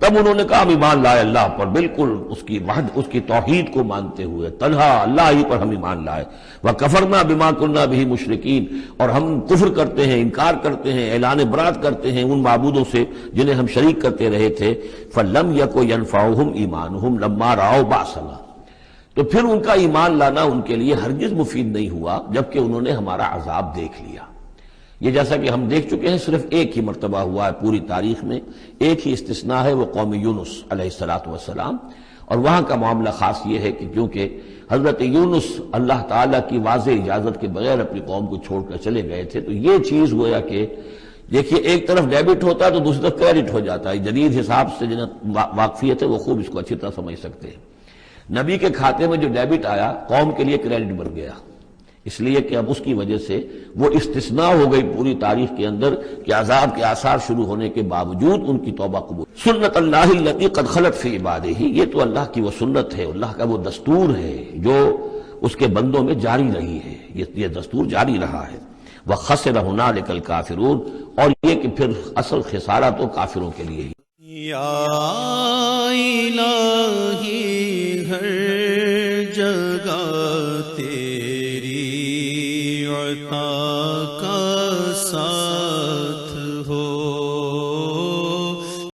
تب انہوں نے کہا ہم ایمان لائے اللہ پر، بالکل اس کی وحد، اس کی توحید کو مانتے ہوئے، تنہا اللہ ہی پر ہم ایمان لائے. وَكَفَرْنَا بِمَا كُنَّا بِهِ مُشْرِكِينَ، اور ہم کفر کرتے ہیں، انکار کرتے ہیں، اعلان برات کرتے ہیں ان معبودوں سے جنہیں ہم شریک کرتے رہے تھے. فَلَمْ يَكُ يَنْفَعُهُمْ إِيمَانُهُمْ لَمَّا رَأَوْا بَأْسَنَا، تو پھر ان کا ایمان لانا ان کے لیے ہرگز مفید نہیں ہوا جبکہ انہوں نے ہمارا عذاب دیکھ لیا. یہ جیسا کہ ہم دیکھ چکے ہیں صرف ایک ہی مرتبہ ہوا ہے پوری تاریخ میں، ایک ہی استثناء ہے، وہ قوم یونس علیہ السلام. اور وہاں کا معاملہ خاص یہ ہے کہ کیونکہ حضرت یونس اللہ تعالیٰ کی واضح اجازت کے بغیر اپنی قوم کو چھوڑ کر چلے گئے تھے، تو یہ چیز گویا کہ دیکھیے ایک طرف ڈیبٹ ہوتا ہے تو دوسری طرف کریڈٹ ہو جاتا ہے. جدید حساب سے جنہیں واقفیت ہے وہ خوب اس کو اچھی طرح سمجھ سکتے ہیں. نبی کے کھاتے میں جو ڈیبٹ آیا قوم کے لیے کریڈٹ بن گیا، اس لیے کہ اب اس کی وجہ سے وہ استثناء ہو گئی پوری تاریخ کے اندر کہ عذاب کے آثار شروع ہونے کے باوجود ان کی توبہ قبول. سنت اللہ التی قد خلت فی عبادہ، یہ تو اللہ کی وہ سنت ہے، اللہ کا وہ دستور ہے جو اس کے بندوں میں جاری رہی ہے، یہ دستور جاری رہا ہے. وَخَسِرَ هُنَالِكَ الْكَافِرُونَ، اور یہ کہ پھر اصل خسارہ تو کافروں کے لیے ہی. یا